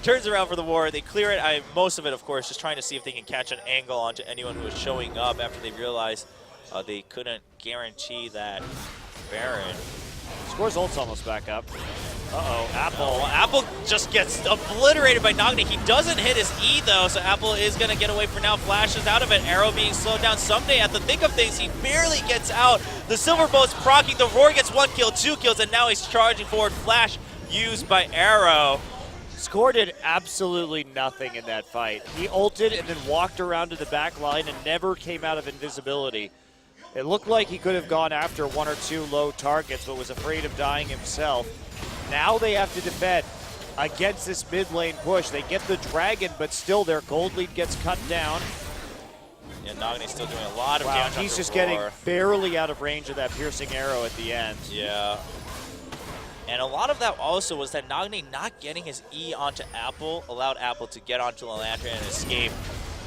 Speaker 2: Turns around for the ward. They clear it. Most of it, of course, just trying to see if they can catch an angle onto anyone who is showing up after they realize they couldn't guarantee that Baron.
Speaker 1: Score's ult's almost back up. Uh-oh, Apple.
Speaker 2: Well, Apple just gets obliterated by Nagne. He doesn't hit his E, though, so Apple is going to get away for now. Flashes out of it. Arrow being slowed down. Someday, at the thick of things, he barely gets out. The Silverboat's proccing. The Roar gets 1 kill, 2 kills, and now he's charging forward. Flash used by Arrow.
Speaker 1: Score did absolutely nothing in that fight. He ulted and then walked around to the back line and never came out of invisibility. It looked like he could have gone after 1 or 2 low targets, but was afraid of dying himself. Now they have to defend against this mid lane push. They get the dragon, but still their gold lead gets cut down.
Speaker 2: Yeah, Nagne's still doing a lot of
Speaker 1: Wow,
Speaker 2: damage.
Speaker 1: he's just
Speaker 2: Roar.
Speaker 1: getting barely out of range of that piercing arrow at the end.
Speaker 2: Yeah. And a lot of that also was that Nagne not getting his E onto Apple allowed Apple to get onto Lalandria and escape.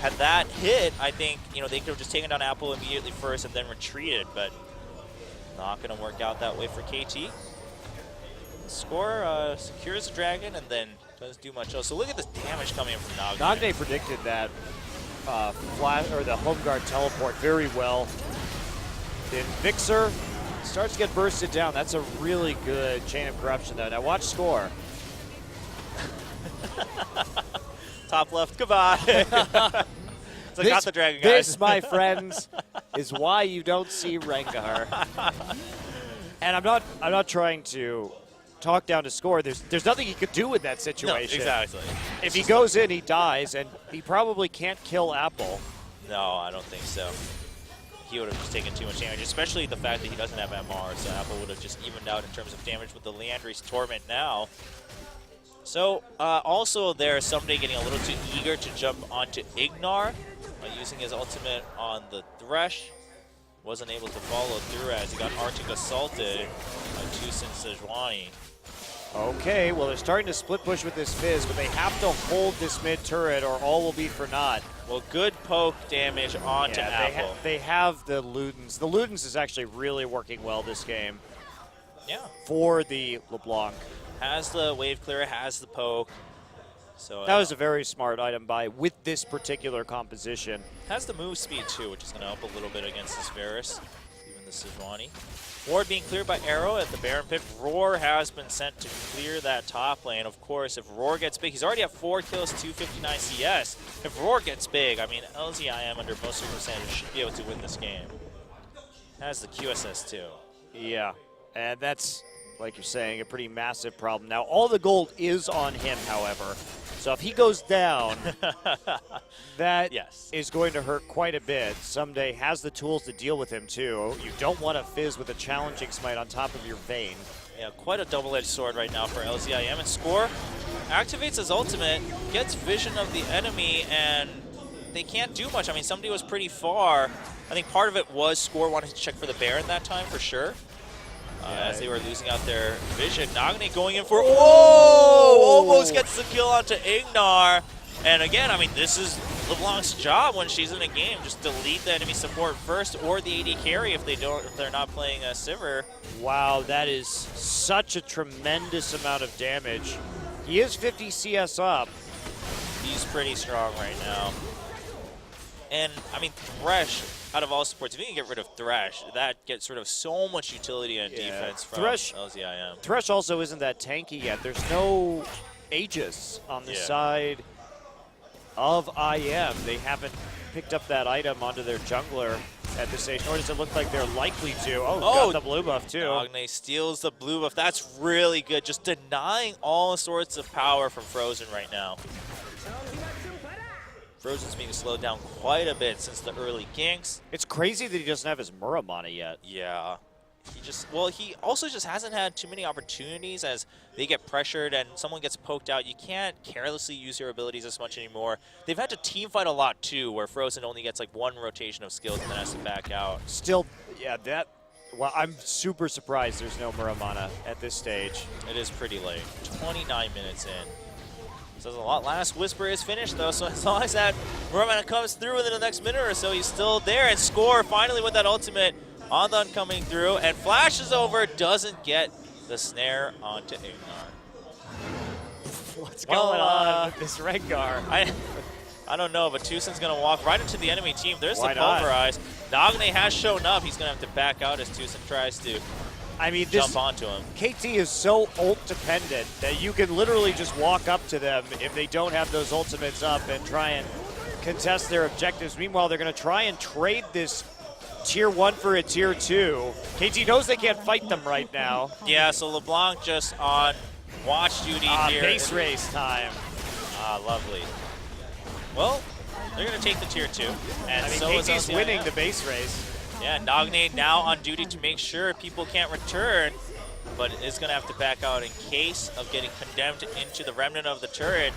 Speaker 2: Had that hit, I think, they could have just taken down Apple immediately first and then retreated, but not going to work out that way for KT. Score secures the dragon and then doesn't do much else. So look at this damage coming in from Nagne.
Speaker 1: Nagne predicted that the home guard teleport very well. Then Fixer starts to get bursted down. That's a really good chain of corruption, though. Now watch Score.
Speaker 2: Top left, goodbye. So got the dragon, guys.
Speaker 1: This, my friends, is why you don't see Rengar. And I'm not trying to talk down to Score. There's nothing he could do in that situation.
Speaker 2: No, exactly.
Speaker 1: If he goes in, he dies, and he probably can't kill Apple.
Speaker 2: No, I don't think so. He would have just taken too much damage, especially the fact that he doesn't have MR, so Apple would have just evened out in terms of damage with the Leandri's Torment now. So, also there, Someday getting a little too eager to jump onto Ignar, using his ultimate on the Thresh. Wasn't able to follow through as he got Arctic assaulted by Tucson Sejuani.
Speaker 1: Okay, well, they're starting to split push with this Fizz, but they have to hold this mid turret or all will be for naught.
Speaker 2: Well, good poke damage onto Apple.
Speaker 1: They have the Ludens. The Ludens is actually really working well this game.
Speaker 2: Yeah.
Speaker 1: for the LeBlanc.
Speaker 2: Has the wave clear, has the poke. So
Speaker 1: That was a very smart item buy with this particular composition.
Speaker 2: has the move speed too, which is going to help a little bit against this Varus, even the Sejuani. Ward being cleared by Arrow at the Baron pit. Roar has been sent to clear that top lane. Of course, if Roar gets big, he's already at 4 kills, 259 CS. If Roar gets big, I mean, LZIM under most circumstances should be able to win this game. Has the QSS too.
Speaker 1: Yeah, and that's, like you're saying, a pretty massive problem. Now, all the gold is on him, however. So if he goes down, that is going to hurt quite a bit. Someday has the tools to deal with him, too. You don't want to fizz with a challenging smite on top of your Vayne.
Speaker 2: Yeah, quite a double-edged sword right now for LZIM. And Score activates his ultimate, gets vision of the enemy, and they can't do much. I mean, somebody was pretty far. I think part of it was Score wanted to check for the Baron that time, for sure. As they were losing out their vision. Nagne going in for, almost gets the kill onto Ignar. And again, I mean, this is LeBlanc's job when she's in a game. Just delete the enemy support first or the AD carry if they're not playing a Sivir.
Speaker 1: Wow, that is such a tremendous amount of damage. He is 50 CS up.
Speaker 2: He's pretty strong right now. And, I mean, Thresh, out of all supports, if you can get rid of Thresh, that gets rid of so much utility and defense from LZIM.
Speaker 1: Thresh also isn't that tanky yet. There's no Aegis on the side of IM. They haven't picked up that item onto their jungler at this stage, nor does it look like they're likely to. Got the blue buff too.
Speaker 2: Nagne steals the blue buff. That's really good. Just denying all sorts of power from Frozen right now. Frozen's being slowed down quite a bit since the early ganks.
Speaker 1: It's crazy that he doesn't have his Muramana yet.
Speaker 2: Yeah. He also just hasn't had too many opportunities as they get pressured and someone gets poked out. You can't carelessly use your abilities as much anymore. They've had to team fight a lot too, where Frozen only gets like one rotation of skills and then has to back out.
Speaker 1: Still, well, I'm super surprised there's no Muramana at this stage.
Speaker 2: It is pretty late. 29 minutes in. Says a lot. Last Whisper is finished, though, so as long as that Muramana comes through within the next minute or so, he's still there. And Score finally with that ultimate on the coming through, and flashes over, doesn't get the snare onto Ignar.
Speaker 1: What's going on with this Rengar?
Speaker 2: I don't know, but Tucson's going to walk right into the enemy team. There's the
Speaker 1: not?
Speaker 2: Pulverize. Nagne has shown up. He's going to have to back out as Tucson tries to jump onto him.
Speaker 1: KT is so ult dependent that you can literally just walk up to them if they don't have those ultimates up and try and contest their objectives. Meanwhile, they're going to try and trade this tier 1 for a tier 2. KT knows they can't fight them right now.
Speaker 2: Yeah, so LeBlanc just on watch duty here.
Speaker 1: Base race time.
Speaker 2: Lovely. Well, they're going to take the tier 2. And
Speaker 1: I mean,
Speaker 2: so
Speaker 1: KT's winning the base race.
Speaker 2: Yeah, Nagne now on duty to make sure people can't return, but is going to have to back out in case of getting condemned into the remnant of the turret.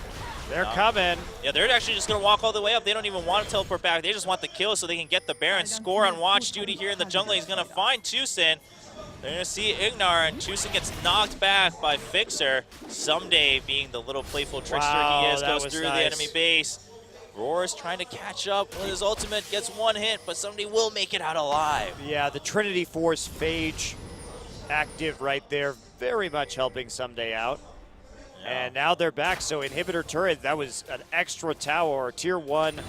Speaker 1: They're coming.
Speaker 2: Yeah, they're actually just going to walk all the way up. They don't even want to teleport back. They just want the kill so they can get the Baron. Score on watch duty here in the jungle. He's going to find Tucson. They're going to see Ignar, and Tucson gets knocked back by Fixer. Someday, being the little playful trickster he is, goes through the enemy base. Roar is trying to catch up with his ultimate, gets one hit, but somebody will make it out alive.
Speaker 1: Yeah, the Trinity Force Phage active right there, very much helping Someday out. Yeah. And now they're back, so Inhibitor Turret, that was an extra tower, tier 1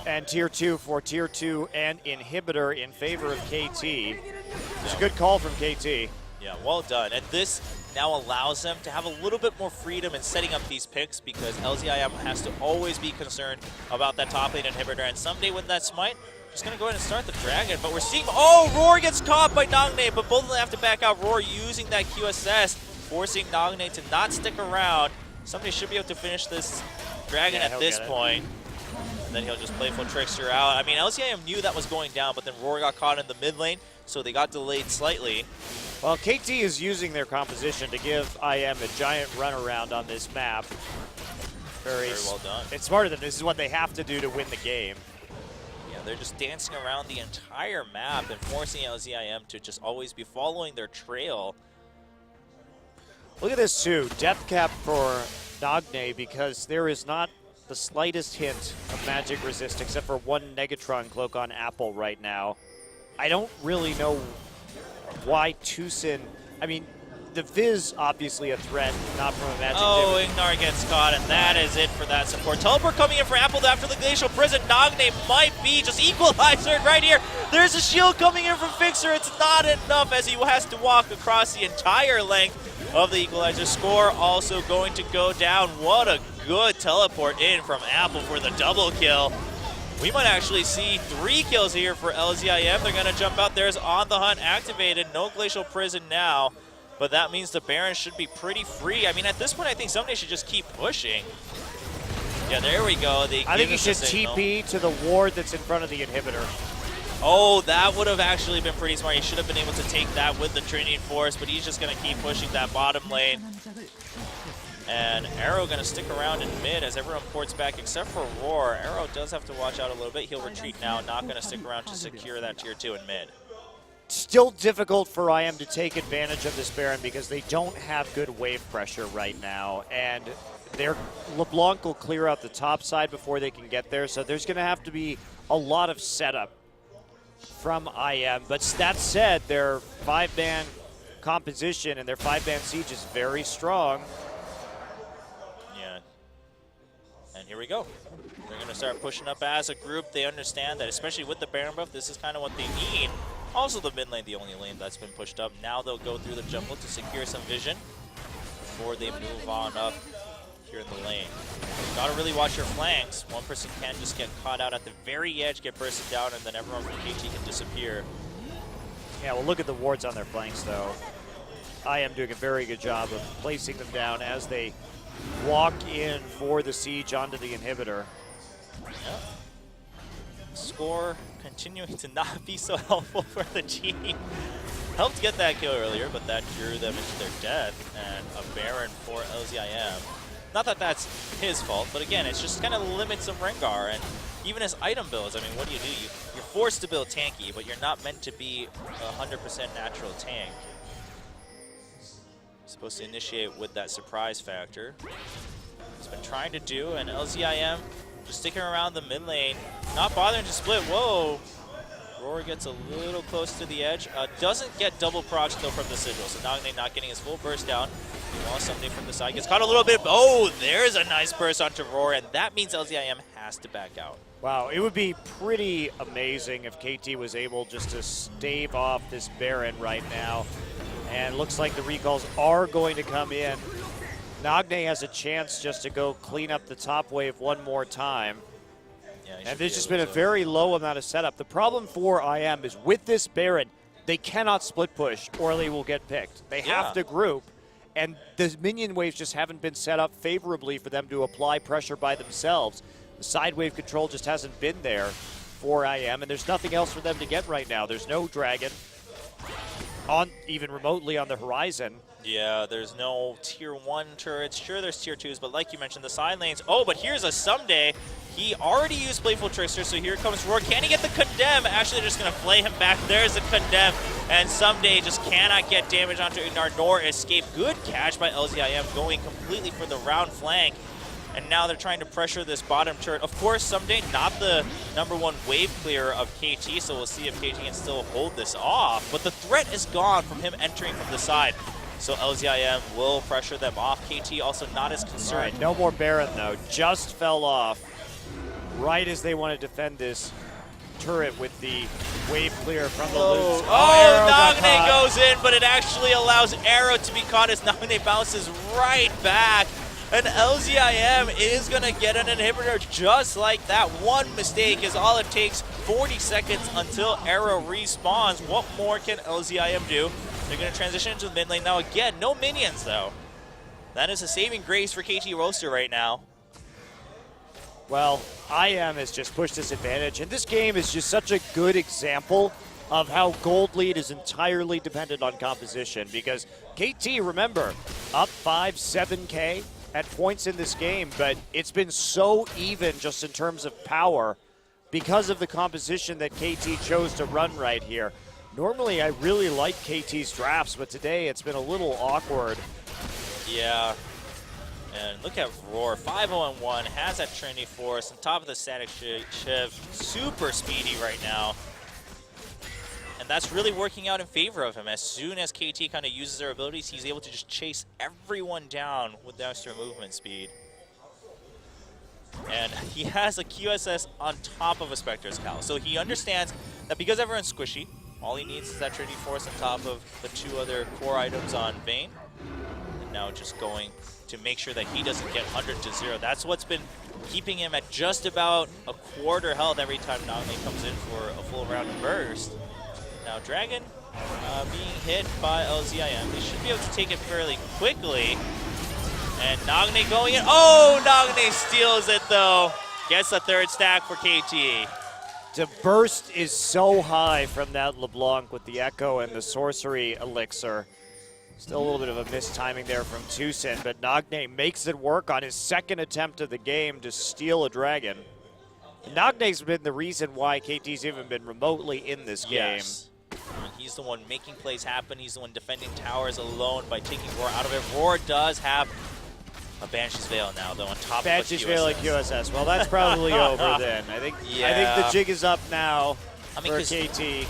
Speaker 1: and tier 2 for tier 2 and Inhibitor in favor of KT. It's a good call from KT.
Speaker 2: Yeah, well done. And this now allows them to have a little bit more freedom in setting up these picks because LZIM has to always be concerned about that top lane Inhibitor. And someday with that Smite, just going to go ahead and start the Dragon. But we're seeing, Roar gets caught by Nagne, but both of them have to back out. Roar using that QSS, forcing Nagne to not stick around. Somebody should be able to finish this Dragon at this point. And then he'll just playful Trickster out. I mean, LCIM knew that was going down, but then Roar got caught in the mid lane, so they got delayed slightly.
Speaker 1: Well, KT is using their composition to give IM a giant runaround on this map. Very
Speaker 2: well done.
Speaker 1: It's smarter than this is what they have to do to win the game.
Speaker 2: Yeah, they're just dancing around the entire map and forcing LZIM to just always be following their trail.
Speaker 1: Look at this too, death cap for Nagne because there is not the slightest hint of magic resist except for one Negatron cloak on Apple right now. I don't really know why Tucson, I mean, the Viz obviously a threat, not from a Magic
Speaker 2: Oh,
Speaker 1: Div.
Speaker 2: Ignar gets caught, and that is it for that support. Teleport coming in for Apple after the Glacial Prison. Nagne might be just equalizer right here. There's a shield coming in from Fixer. It's not enough as he has to walk across the entire length of the equalizer. Score also going to go down. What a good teleport in from Apple for the double kill. We might actually see 3 kills here for LZIM. They're going to jump out. There's On the Hunt activated. No Glacial Prison now. But that means the Baron should be pretty free. I mean, at this point, I think somebody should just keep pushing. Yeah, there we go.
Speaker 1: I think you should TP to the ward that's in front of the inhibitor.
Speaker 2: Oh, that would have actually been pretty smart. He should have been able to take that with the Trinity Force, but he's just going to keep pushing that bottom lane. And Arrow going to stick around in mid as everyone ports back except for Roar. Arrow does have to watch out a little bit. He'll retreat now, not going to stick around to secure that tier 2 in mid.
Speaker 1: Still difficult for IM to take advantage of this Baron because they don't have good wave pressure right now. And LeBlanc will clear out the top side before they can get there. So there's going to have to be a lot of setup from IM. But that said, their 5-man composition and their 5-man siege is very strong.
Speaker 2: Yeah. And here we go. They're going to start pushing up as a group. They understand that, especially with the Baron buff, this is kind of what they need. Also, the mid lane, the only lane that's been pushed up. Now they'll go through the jungle to secure some vision before they move on up here in the lane. Gotta really watch your flanks. One person can just get caught out at the very edge, get bursted down, and then everyone from KT can disappear.
Speaker 1: Yeah, well, look at the wards on their flanks, though. I am doing a very good job of placing them down as they walk in for the siege onto the inhibitor.
Speaker 2: Yep. Score continuing to not be so helpful for the team. Helped get that kill earlier, but that drew them into their death, and a Baron for LZIM. Not that that's his fault, but again, it's just kind of limits of Rengar, and even his item builds, I mean, what do? You're forced to build tanky, but you're not meant to be a 100% natural tank. You're supposed to initiate with that surprise factor. He's been trying to do, and LZIM just sticking around the mid lane, not bothering to split. Whoa! Roar gets a little close to the edge. Doesn't get double procs though from the sigil, so Nagne not getting his full burst down. He wants somebody from the side. Gets caught a little bit. Oh, there's a nice burst onto Roar, and that means LZIM has to back out.
Speaker 1: Wow, it would be pretty amazing if KT was able just to stave off this Baron right now. And looks like the recalls are going to come in. Nagne has a chance just to go clean up the top wave one more time.
Speaker 2: Yeah,
Speaker 1: and there's just been a very low amount of setup. The problem for IM is with this Baron, they cannot split push or they will get picked. They have to group, and the minion waves just haven't been set up favorably for them to apply pressure by themselves. The side wave control just hasn't been there for IM, and there's nothing else for them to get right now. There's no dragon on even remotely on the horizon.
Speaker 2: Yeah, there's no tier 1 turrets. Sure, there's tier 2s, but like you mentioned, the side lanes. Oh, but here's a Someday. He already used Playful Trickster, so here comes Roar. Can he get the Condemn? Actually, they're just going to flay him back. There's the Condemn, and Someday just cannot get damage onto Ignar nor escape. Good catch by LZIM, going completely for the round flank. And now they're trying to pressure this bottom turret. Of course, Someday not the #1 wave clearer of KT, so we'll see if KT can still hold this off. But the threat is gone from him entering from the side. So LZIM will pressure them off. KT also not as concerned.
Speaker 1: All right, no more Baron, though. Just fell off right as they want to defend this turret with the wave clear from the loot.
Speaker 2: Oh, Nagne goes in, but it actually allows Arrow to be caught as Nagne bounces right back. And LZIM is going to get an inhibitor just like that. One mistake is all it takes. 40 seconds until Arrow respawns. What more can LZIM do? They're going to transition into the mid lane. Now again, no minions though. That is a saving grace for KT Rolster right now.
Speaker 1: Well, IM has just pushed this advantage, and this game is just such a good example of how Gold Lead is entirely dependent on composition, because KT, remember, up 5-7K at points in this game, but it's been so even just in terms of power because of the composition that KT chose to run right here. Normally, I really like KT's drafts, but today it's been a little awkward.
Speaker 2: Yeah. And look at Roar, 5-0-1, has that Trinity Force, on top of the static shiv, super speedy right now. And And that's really working out in favor of him. As soon as KT kind of uses their abilities, he's able to just chase everyone down with the extra movement speed. And he has a QSS on top of a Spectre's Cal. So he understands that because everyone's squishy, all he needs is that Trinity Force on top of the 2 other core items on Vayne. And now just going to make sure that he doesn't get 100-0. That's what's been keeping him at just about a quarter health every time Nagne comes in for a full round of burst. Now Dragon being hit by LZIM. They should be able to take it fairly quickly. And Nagne going in. Oh, Nagne steals it though. Gets the 3rd stack for KT.
Speaker 1: The burst is so high from that LeBlanc with the Echo and the Sorcery Elixir. Still a little bit of a mistiming there from Tucson, but Nagne makes it work on his 2nd attempt of the game to steal a Dragon. Nagne's been the reason why KT's even been remotely in this game.
Speaker 2: He's the one making plays happen. He's the one defending towers alone by taking Roar out of it. Roar does have a Banshee's Veil now, though, on top
Speaker 1: Banshee's
Speaker 2: of a QSS.
Speaker 1: Veil at QSS. Well, that's probably over then. I think the jig is up now for KT.
Speaker 2: You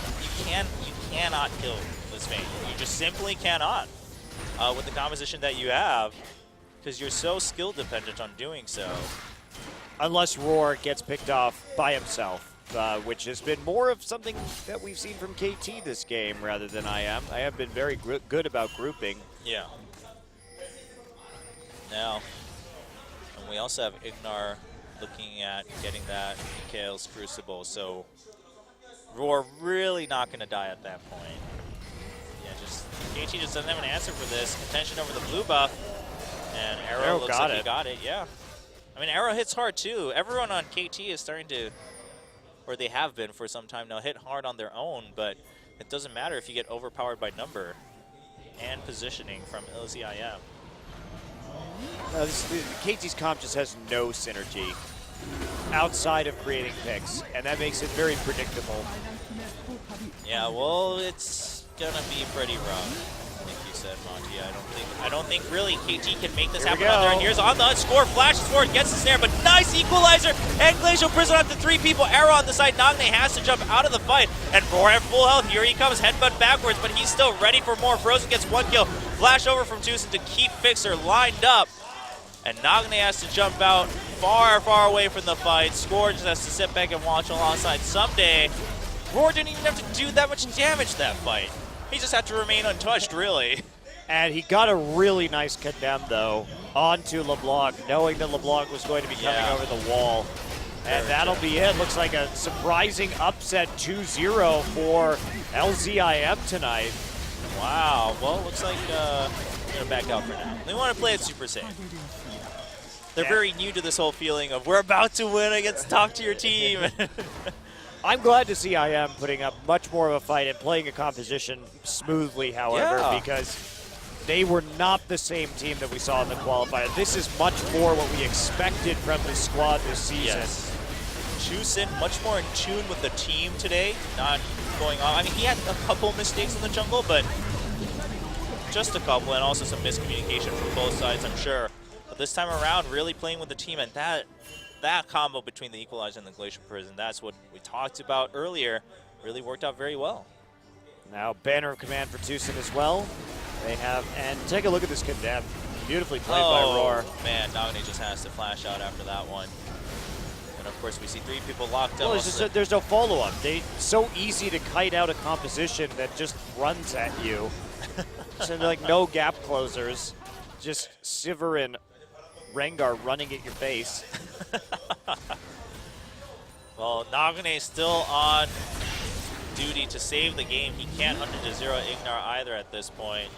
Speaker 2: cannot kill this Vayne. You just simply cannot with the composition that you have, because you're so skill dependent on doing so.
Speaker 1: Unless Roar gets picked off by himself. Which has been more of something that we've seen from KT this game rather than IM. I have been very good about grouping.
Speaker 2: Yeah. Now, and we also have Ignar looking at getting that Mikhail's Crucible, so Roar really not going to die at that point. Yeah, just KT just doesn't have an answer for this. Contention over the blue buff, and Arrow looks like he got it, yeah. I mean, Arrow hits hard too. Everyone on KT is starting to, or they have been for some time now, hit hard on their own, but it doesn't matter if you get overpowered by number and positioning from LZIM.
Speaker 1: KT's comp just has no synergy outside of creating picks, and that makes it very predictable.
Speaker 2: Yeah, well, it's gonna be pretty rough. I think you said, Monty. I don't think really KT can make this happen on their own. Here's on the unscore, flashes forward, gets the snare, but nice equalizer, and Glacial Prison up to 3 people. Arrow on the side, Nagne has to jump out of the fight, and Roar at full health. Here he comes, headbutt backwards, but he's still ready for more. Frozen gets 1 kill. Flash over from Tucson to keep Fixer lined up, and Nagne has to jump out far, far away from the fight. Score just has to sit back and watch alongside. Someday, Roar didn't even have to do that much damage that fight. He just had to remain untouched, really.
Speaker 1: And he got a really nice condemn, though, onto LeBlanc, knowing that LeBlanc was going to be coming over the wall. And that'll be it. Looks like a surprising upset 2-0 for LZIM tonight.
Speaker 2: Wow. Well, it looks like we're going to back out for now. They want to play it super safe. They're very new to this whole feeling of we're about to win against talk to your team.
Speaker 1: I'm glad to see IM putting up much more of a fight and playing a composition smoothly, however, because they were not the same team that we saw in the qualifier. This is much more what we expected from this squad this season.
Speaker 2: Yes. Chusin much more in tune with the team today, not going on. I mean, he had a couple mistakes in the jungle, but just a couple, and also some miscommunication from both sides, I'm sure. But this time around, really playing with the team, and that combo between the Equalizer and the Glacial Prison, that's what we talked about earlier, really worked out very well.
Speaker 1: Now Banner of Command for Tucson as well. They have, and take a look at this condemn. Beautifully played by Roar.
Speaker 2: Man, Nagne just has to flash out after that one. And of course we see 3 people locked up.
Speaker 1: Well, there's no follow-up. It's so easy to kite out a composition that just runs at you. So like no gap closers, just Sivir and Rengar running at your face.
Speaker 2: Well, Nagne is still on duty to save the game. He can't 100-0 Ignar either at this point.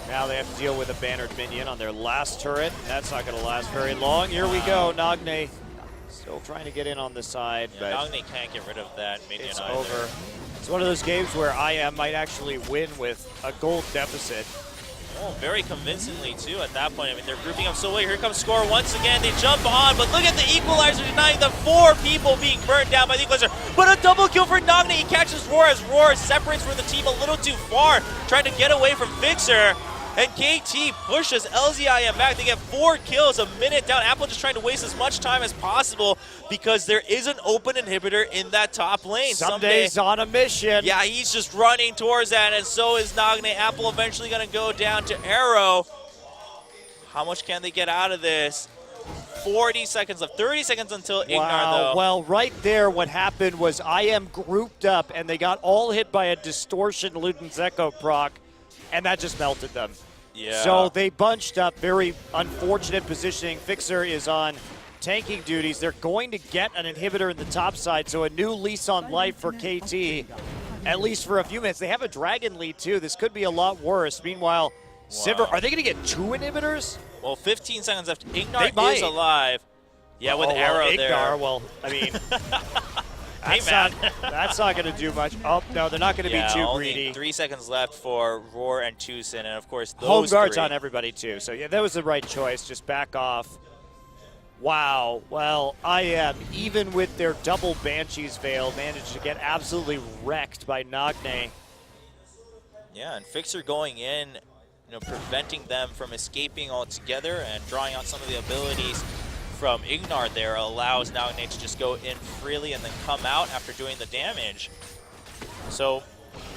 Speaker 1: Now they have to deal with a bannered minion on their last turret. That's not going to last very long. Here we go. Nagne still trying to get in on the side.
Speaker 2: Yeah,
Speaker 1: but
Speaker 2: Nagne can't get rid of that minion
Speaker 1: it's
Speaker 2: either.
Speaker 1: over. It's one of those games where IM might actually win with a gold deficit.
Speaker 2: Oh, very convincingly, too, at that point. I mean, they're grouping up so well. Here comes Score once again. They jump on, but look at the Equalizer denying the 4 people being burned down by the Equalizer. But a double kill for Nagne. He catches Roar as Roar separates from the team a little too far, trying to get away from Fixer. And KT pushes LZIM back. They get 4 kills, a minute down. Apple just trying to waste as much time as possible because there is an open inhibitor in that top lane.
Speaker 1: Someday's on a mission.
Speaker 2: Yeah, he's just running towards that, and so is Nagne. Apple eventually going to go down to Arrow. How much can they get out of this? 40 seconds left, 30 seconds until Ignar, though.
Speaker 1: Well, right there, what happened was IM grouped up, and they got all hit by a distortion Luden's Echo proc, and that just melted them.
Speaker 2: Yeah.
Speaker 1: So they bunched up, very unfortunate positioning. Fixer is on tanking duties. They're going to get an inhibitor in the top side, so a new lease on life for KT, at least for a few minutes. They have a dragon lead, too. This could be a lot worse. Meanwhile, Sivir, are they going to get 2 inhibitors?
Speaker 2: Well, 15 seconds left. Ignar is alive. Yeah, with Arrow
Speaker 1: Ignar,
Speaker 2: there.
Speaker 1: Well, I mean,
Speaker 2: Hey,
Speaker 1: that's not going to do much. Oh, no, they're not going to be too
Speaker 2: only
Speaker 1: greedy.
Speaker 2: 3 seconds left for Roar and Tucson, and of course those
Speaker 1: Home guard's
Speaker 2: 3.
Speaker 1: on everybody, too. So, yeah, that was the right choice. Just back off. Wow. Well, IM, even with their double Banshees Veil, managed to get absolutely wrecked by Nagne.
Speaker 2: Yeah, and Fixer going in, preventing them from escaping altogether and drawing out some of the abilities from Ignar there allows Nagne to just go in freely and then come out after doing the damage. So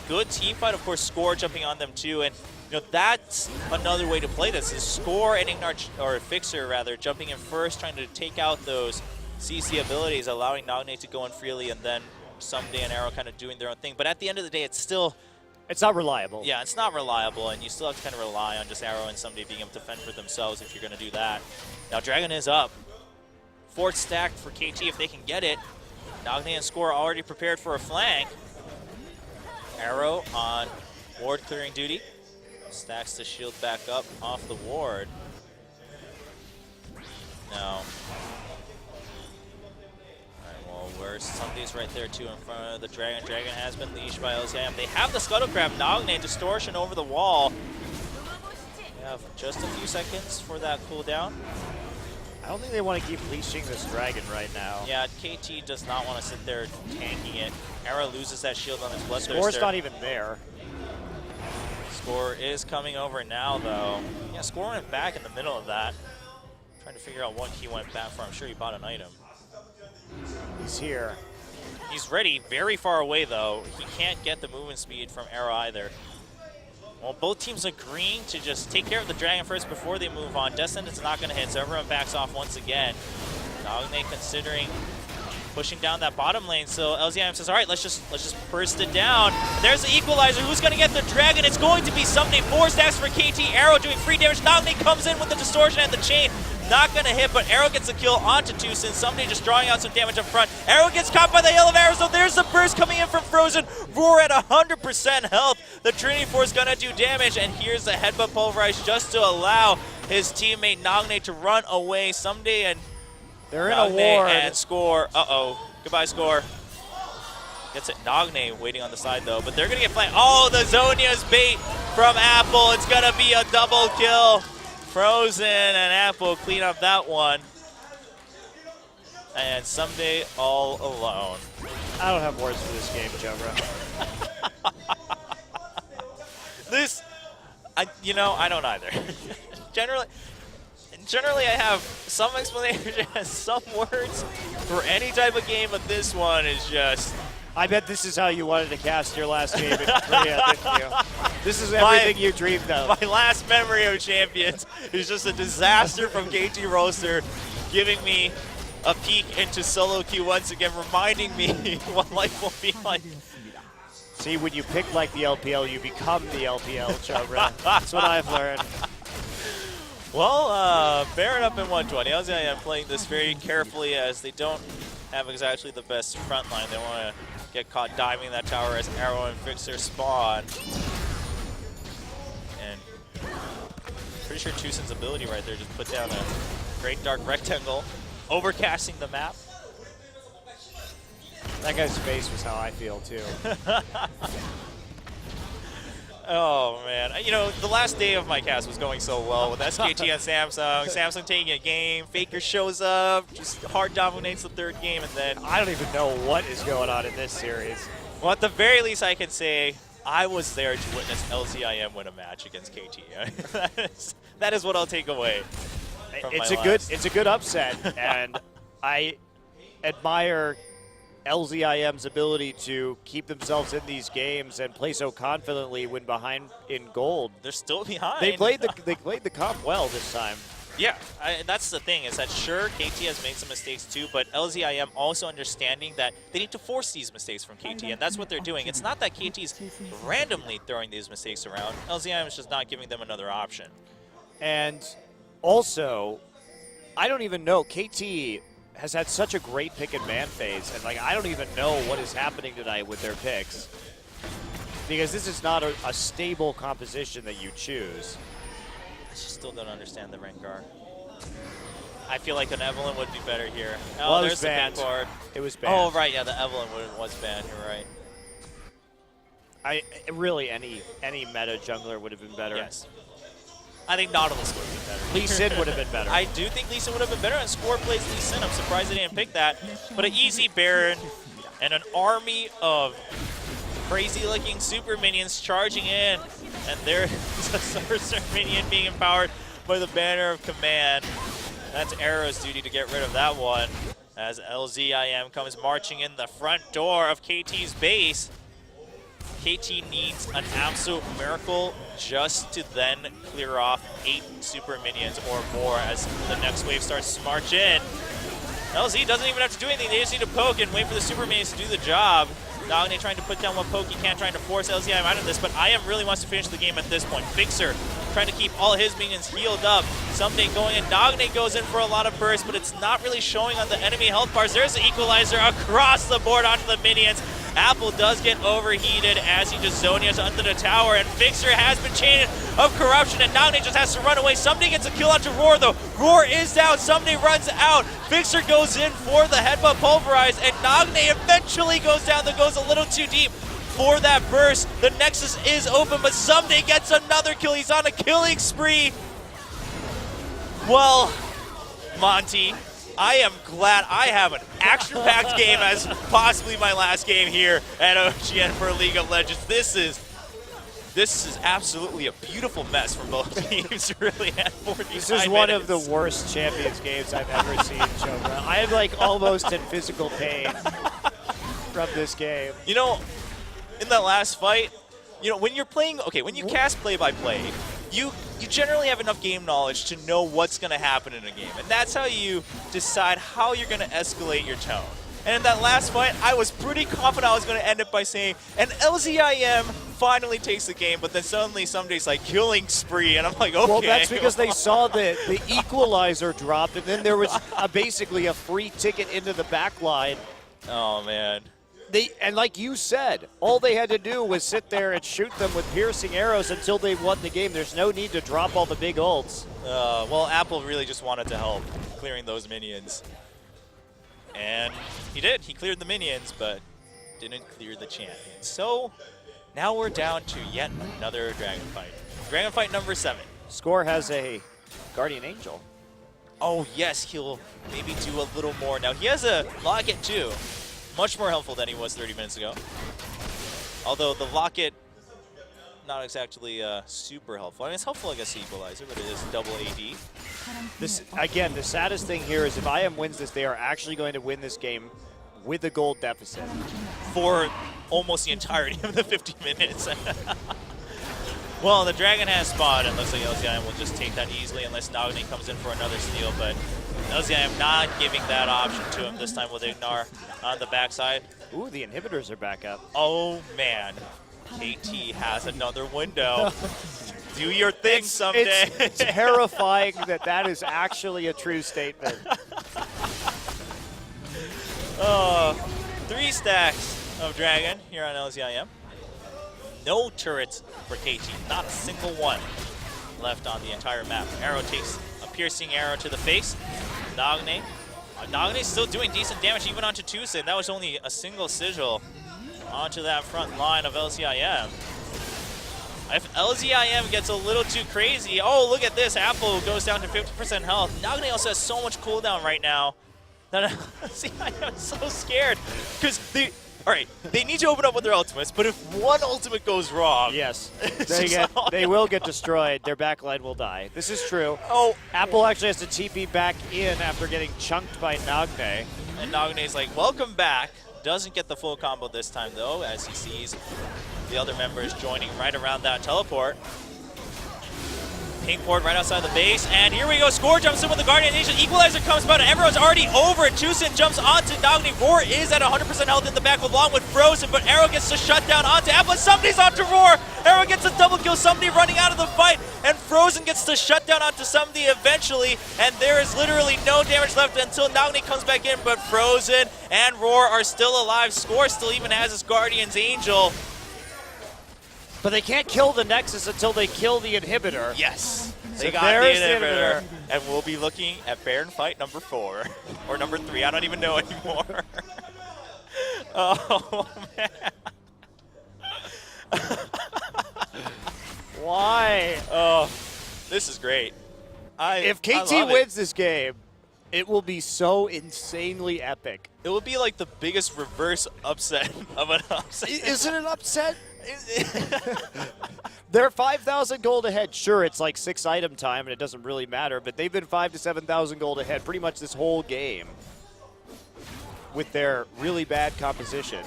Speaker 2: good team fight, of course. Score jumping on them too, and that's another way to play this is Score and Ignar, or Fixer rather, jumping in first, trying to take out those CC abilities, allowing Nagne to go in freely, and then Someday and Arrow kind of doing their own thing. But at the end of the day, it's not reliable. Yeah, it's not reliable, and you still have to kind of rely on just Arrow and Someday being able to fend for themselves if you're going to do that. Now Dragon is up. 4th stack for KT if they can get it. Nagne and Score already prepared for a flank. Arrow on ward clearing duty. Stacks the shield back up off the ward. Now, where Somebody's right there too in front of the Dragon. Dragon has been leashed by LCM. They have the Scuttlecraft. Nagne distortion over the wall. We have just a few seconds for that cooldown.
Speaker 1: I don't think they want to keep leashing this Dragon right now.
Speaker 2: Yeah, KT does not want to sit there tanking it. Arrow loses that shield on his Bloodthirster.
Speaker 1: Score's not even there.
Speaker 2: Score is coming over now, though. Yeah, Score went back in the middle of that. Trying to figure out what he went back for. I'm sure he bought an item.
Speaker 1: He's here.
Speaker 2: He's ready, very far away though. He can't get the movement speed from Arrow either. Well, both teams agreeing to just take care of the Dragon first before they move on. Descendant's not going to hit, so everyone backs off once again. Nagne considering pushing down that bottom lane, so LZIM says, all right, let's just burst it down. There's the equalizer. Who's going to get the Dragon? It's going to be Someday. 4 stacks for KT. Arrow doing free damage. Nagne comes in with the distortion and the chain. Not going to hit, but Arrow gets the kill onto Tucson. Someday just drawing out some damage up front. Arrow gets caught by the hail of arrows, so there's the burst coming in from Frozen. Roar at 100% health. The Trinity Force going to do damage, and here's the headbutt pulverize just to allow his teammate Nagne to run away. Someday and
Speaker 1: they're in
Speaker 2: Nagne
Speaker 1: a war.
Speaker 2: And Score. Uh-oh. Goodbye, Score. Gets it. Nagne waiting on the side, though, but they're going to get flanked. Oh, the Zhonya's bait from Apple. It's going to be a double kill. Frozen and Apple clean up that one. And Someday all alone.
Speaker 1: I don't have words for this game, Jobra.
Speaker 2: I don't either. Generally, I have some explanation and some words for any type of game, but this one is just...
Speaker 1: I bet this is how you wanted to cast your last game in Korea, didn't you? This is everything you dreamed of.
Speaker 2: My last memory of Champions is just a disaster from KT Rolster, giving me a peek into solo queue once again, reminding me what life will be like.
Speaker 1: See, when you pick like the LPL, you become the LPL, Chobra. That's what I've learned.
Speaker 2: Well, Baron up in 120. LZIM playing this very carefully as they don't have exactly the best front line. They want to get caught diving that tower as Arrow and Fixer spawn. And pretty sure Tucson's ability right there just put down a great dark rectangle, overcasting the map.
Speaker 1: That guy's face was how I feel, too.
Speaker 2: Oh, man. The last day of my cast was going so well with SKT and Samsung. Samsung taking a game. Faker shows up, just hard dominates the 3rd game, and then...
Speaker 1: I don't even know what is going on in this series.
Speaker 2: Well, at the very least, I can say I was there to witness LZIM win a match against KT. that is what I'll take away.
Speaker 1: It's a good upset, and I admire LZIM's ability to keep themselves in these games and play so confidently when behind in gold.
Speaker 2: They're still behind.
Speaker 1: They played the comp well this time.
Speaker 2: Yeah, that's the thing, is that sure, KT has made some mistakes too, but LZIM also understanding that they need to force these mistakes from KT, and that's what they're doing. It's not that KT's randomly throwing these mistakes around. LZIM is just not giving them another option.
Speaker 1: And also, I don't even know, KT has had such a great pick and ban phase, and like I don't even know what is happening tonight with their picks. Because this is not a stable composition that you choose.
Speaker 2: I just still don't understand the Rengar. I feel like an Evelyn would be better here. Oh,
Speaker 1: well,
Speaker 2: there's the big board.
Speaker 1: It was banned.
Speaker 2: Oh, right, yeah, the Evelyn was banned, you're right.
Speaker 1: Really, any meta jungler would have been better.
Speaker 2: Yes. I think Nautilus would have been better.
Speaker 1: Lee Sin would have been better.
Speaker 2: I do think Lee Sin would have been better, and Score plays Lee Sin. I'm surprised they didn't pick that. But an easy Baron and an army of crazy-looking super minions charging in. And there's a Sorcerer minion being empowered by the Banner of Command. That's Arrow's duty to get rid of that one, as LZIM comes marching in the front door of KT's base. KT needs an absolute miracle just to then clear off 8 super minions or more as the next wave starts to march in. LZ doesn't even have to do anything. They just need to poke and wait for the super minions to do the job. Nagne trying to put down one poke he can, trying to force LZIM out of this, but IM really wants to finish the game at this point. Fixer trying to keep all his minions healed up. Someday going in. Nagne goes in for a lot of burst, but it's not really showing on the enemy health bars. There's the equalizer across the board onto the minions. Apple does get overheated as he just Zonias under the tower, and Fixer has been chained of corruption, and Nagne just has to run away. Somebody gets a kill onto Roar, though. Roar is down. Somebody runs out. Fixer goes in for the headbutt pulverize, and Nagne eventually goes down, though goes a little too deep for that burst. The Nexus is open, but Someday gets another kill. He's on a killing spree. Well, Monty, I am glad I have an action-packed game as possibly my last game here at OGN for League of Legends. This is absolutely a beautiful mess from both teams, really. At 45
Speaker 1: this is one of the worst Champions games I've ever seen, Chobra. I am like almost in physical pain from this game.
Speaker 2: You know, in that last fight, you know, when you're playing, okay, when you cast play-by-play, you generally have enough game knowledge to know what's going to happen in a game. And that's how you decide how you're going to escalate your tone. And in that last fight, I was pretty confident I was going to end it by saying, and LZIM finally takes the game, but then suddenly somebody's like, killing spree, and I'm like, okay.
Speaker 1: Well, that's because they saw the equalizer dropped, and then there was basically a free ticket into the back line.
Speaker 2: Oh, man.
Speaker 1: And like you said, all they had to do was sit there and shoot them with piercing arrows until they won the game. There's no need to drop all the big ults.
Speaker 2: Well, Apple really just wanted to help clearing those minions. And he did. He cleared the minions, but didn't clear the champion. So now we're down to yet another Dragon Fight. Dragon Fight number 7.
Speaker 1: Score has a Guardian Angel.
Speaker 2: Oh, yes, he'll maybe do a little more. Now, he has a Locket, too. Much more helpful than he was 30 minutes ago. Although the Locket, not exactly super helpful. I mean, it's helpful against the Equalizer, but it is double AD.
Speaker 1: This, again, the saddest thing here is if IM wins this, they are actually going to win this game with a gold deficit.
Speaker 2: For almost the entirety of the 50 minutes. Well, the Dragon has spawned, and looks like LZIM will just take that easily unless Nagne comes in for another steal, but LZIM not giving that option to him this time with Ignar on the backside.
Speaker 1: Ooh, the inhibitors are back up.
Speaker 2: Oh, man. KT has another window. Do your thing someday.
Speaker 1: It's terrifying that is actually a true statement.
Speaker 2: 3 stacks of Dragon here on LZIM. No turrets for KT, not a single one left on the entire map. Arrow takes a piercing arrow to the face. Nagne. Nagne's still doing decent damage even onto Tuesday. That was only a single sigil onto that front line of LZIM. If LZIM gets a little too crazy, oh, look at this. Apple goes down to 50% health. Nagne also has so much cooldown right now that LZIM is so scared because all right, they need to open up with their ultimates, but if one ultimate goes wrong,
Speaker 1: Yes,
Speaker 2: it's
Speaker 1: they will get destroyed. Their backline will die. This is true.
Speaker 2: Oh,
Speaker 1: Apple actually has to TP back in after getting chunked by Nagne.
Speaker 2: and Nagne's like, welcome back. Doesn't get the full combo this time, though, as he sees the other members joining right around that teleport. Pink board right outside the base, and here we go. Score jumps in with the Guardian Nation. Equalizer comes about, and everyone's already over it. Tucson jumps onto Nagne. Roar is at 100% health in the back along with Frozen, but Arrow gets to shut down onto Apple. Somebody's onto Roar. Arrow gets a double kill. Somebody running out of the fight, and Frozen gets to shut down onto somebody eventually, and there is literally no damage left until Nagne comes back in, but Frozen and Roar are still alive. Score still even has his Guardian's Angel.
Speaker 1: But they can't kill the Nexus until they kill the inhibitor.
Speaker 2: Yes, they
Speaker 1: So
Speaker 2: got the
Speaker 1: there's the
Speaker 2: inhibitor,
Speaker 1: inhibitor.
Speaker 2: and we'll be looking at Baron fight number 4 or number 3. I don't even know anymore. Oh man!
Speaker 1: Why?
Speaker 2: Oh, this is great.
Speaker 1: If
Speaker 2: I
Speaker 1: KT
Speaker 2: love
Speaker 1: wins this game, it will be so insanely epic.
Speaker 2: it would be like the biggest reverse upset of an upset.
Speaker 1: Isn't it upset? They're 5,000 gold ahead. Sure, it's like 6 item time, and it doesn't really matter, but they've been 5,000 to 7,000 gold ahead pretty much this whole game with their really bad composition.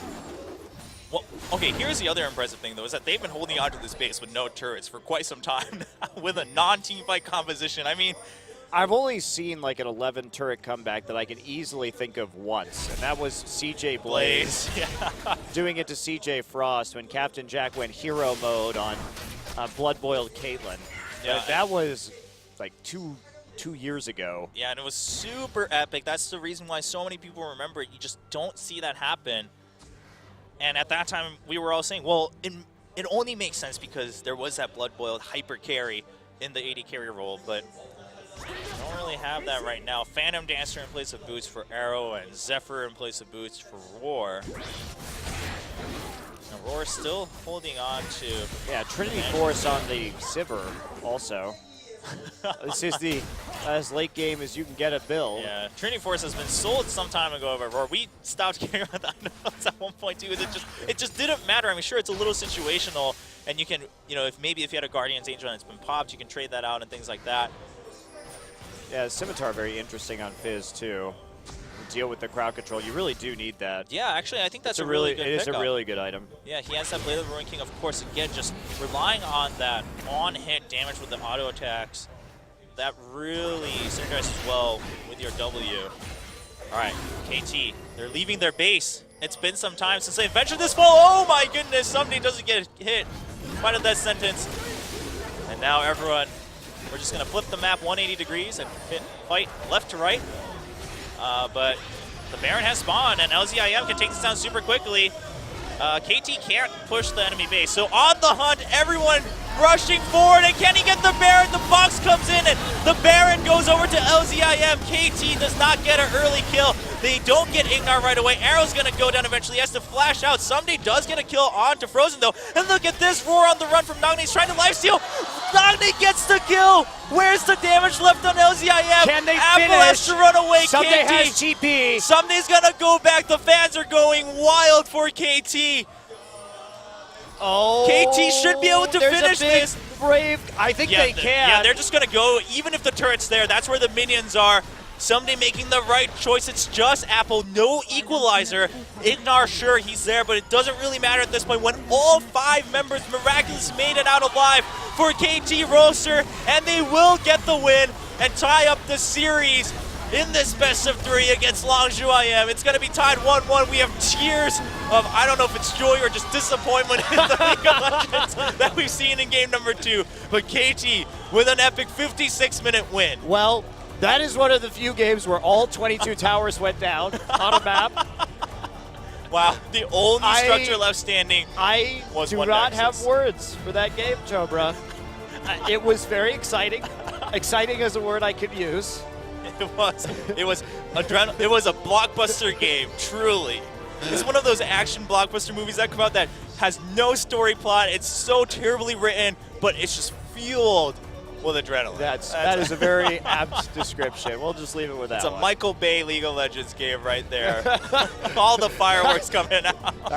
Speaker 2: Well, okay, here's the other impressive thing, though, is that they've been holding on to this base with no turrets for quite some time now with a non-team fight composition. I mean,
Speaker 1: I've only seen like an 11 turret comeback that I can easily think of once, and that was CJ Blaze
Speaker 2: yeah.
Speaker 1: doing it to CJ Frost when Captain Jack went hero mode on Blood Boiled Caitlyn.
Speaker 2: Yeah.
Speaker 1: That was like two years ago.
Speaker 2: Yeah, and it was super epic. That's the reason why so many people remember it. You just don't see that happen. And at that time, we were all saying, well, it only makes sense because there was that Blood Boiled hyper carry in the AD carry role, but I don't really have that right now. Phantom Dancer in place of Boots for Arrow, and Zephyr in place of Boots for Roar. And Roar still holding on to...
Speaker 1: Yeah, Trinity Force on the Sivir also. This is as late game as you can get a build.
Speaker 2: Yeah, Trinity Force has been sold some time ago by Roar. We stopped caring about the items at one point too. It just didn't matter. I mean, sure, it's a little situational, and you can, if maybe if you had a Guardian's Angel and it's been popped, you can trade that out and things like that.
Speaker 1: Yeah, Scimitar very interesting on Fizz too. Deal with the crowd control. You really do need that.
Speaker 2: Yeah, actually, I think that's a really good
Speaker 1: It is
Speaker 2: pickup.
Speaker 1: a really good item.
Speaker 2: Yeah, he has that Blade of the Ruin King, of course, again, just relying on that on-hit damage with the auto attacks. That really synergizes well with your W. All right, KT, they're leaving their base. It's been some time since they ventured this fall. Oh my goodness, somebody doesn't get hit. Final death sentence. And now everyone, we're just going to flip the map 180 degrees and fight left to right. But the Baron has spawned, and LZIM can take this down super quickly. KT can't push the enemy base. So on the hunt, everyone rushing forward, and can he get the Baron? The box comes in, and the Baron goes over to LZIM. KT does not get an early kill. They don't get Ignar right away. Arrow's going to go down eventually. He has to flash out. Somebody does get a kill onto Frozen, though. And look at this Roar on the run from Nagne. He's trying to lifesteal. Nagne gets the kill. Where's the damage left on LZIM?
Speaker 1: Can they
Speaker 2: Apple
Speaker 1: finish?
Speaker 2: has to run away.
Speaker 1: Someday
Speaker 2: KT.
Speaker 1: has TP.
Speaker 2: Somebody's going to go back. The fans are going wild for KT.
Speaker 1: Oh,
Speaker 2: KT should be able to
Speaker 1: there's
Speaker 2: finish
Speaker 1: a big
Speaker 2: this.
Speaker 1: Brave. I think they can.
Speaker 2: Yeah, they're just going to go, even if the turret's there, that's where the minions are. Somebody making the right choice. It's just Apple, no equalizer. Ignar, sure, he's there, but it doesn't really matter at this point when all 5 members miraculously made it out alive for KT Rolster, and they will get the win and tie up the series in this best of 3 against Longzhou IM. It's going to be tied 1-1. We have tears of, I don't know if it's joy or just disappointment in the League of Legends that we've seen in game number 2. But KT with an epic 56-minute win.
Speaker 1: Well, that is one of the few games where all 22 towers went down on a map.
Speaker 2: Wow, the only structure left standing.
Speaker 1: I
Speaker 2: was
Speaker 1: do
Speaker 2: one
Speaker 1: not
Speaker 2: Nexus.
Speaker 1: have words for that game, Chobra. It was very exciting. Exciting is a word I could use.
Speaker 2: It was a blockbuster game, truly. It's one of those action blockbuster movies that come out that has no story plot. It's so terribly written, but it's just fueled with adrenaline.
Speaker 1: That is a very apt description. We'll just leave it with that.
Speaker 2: It's a Michael Bay League of Legends game right there. All the fireworks coming out.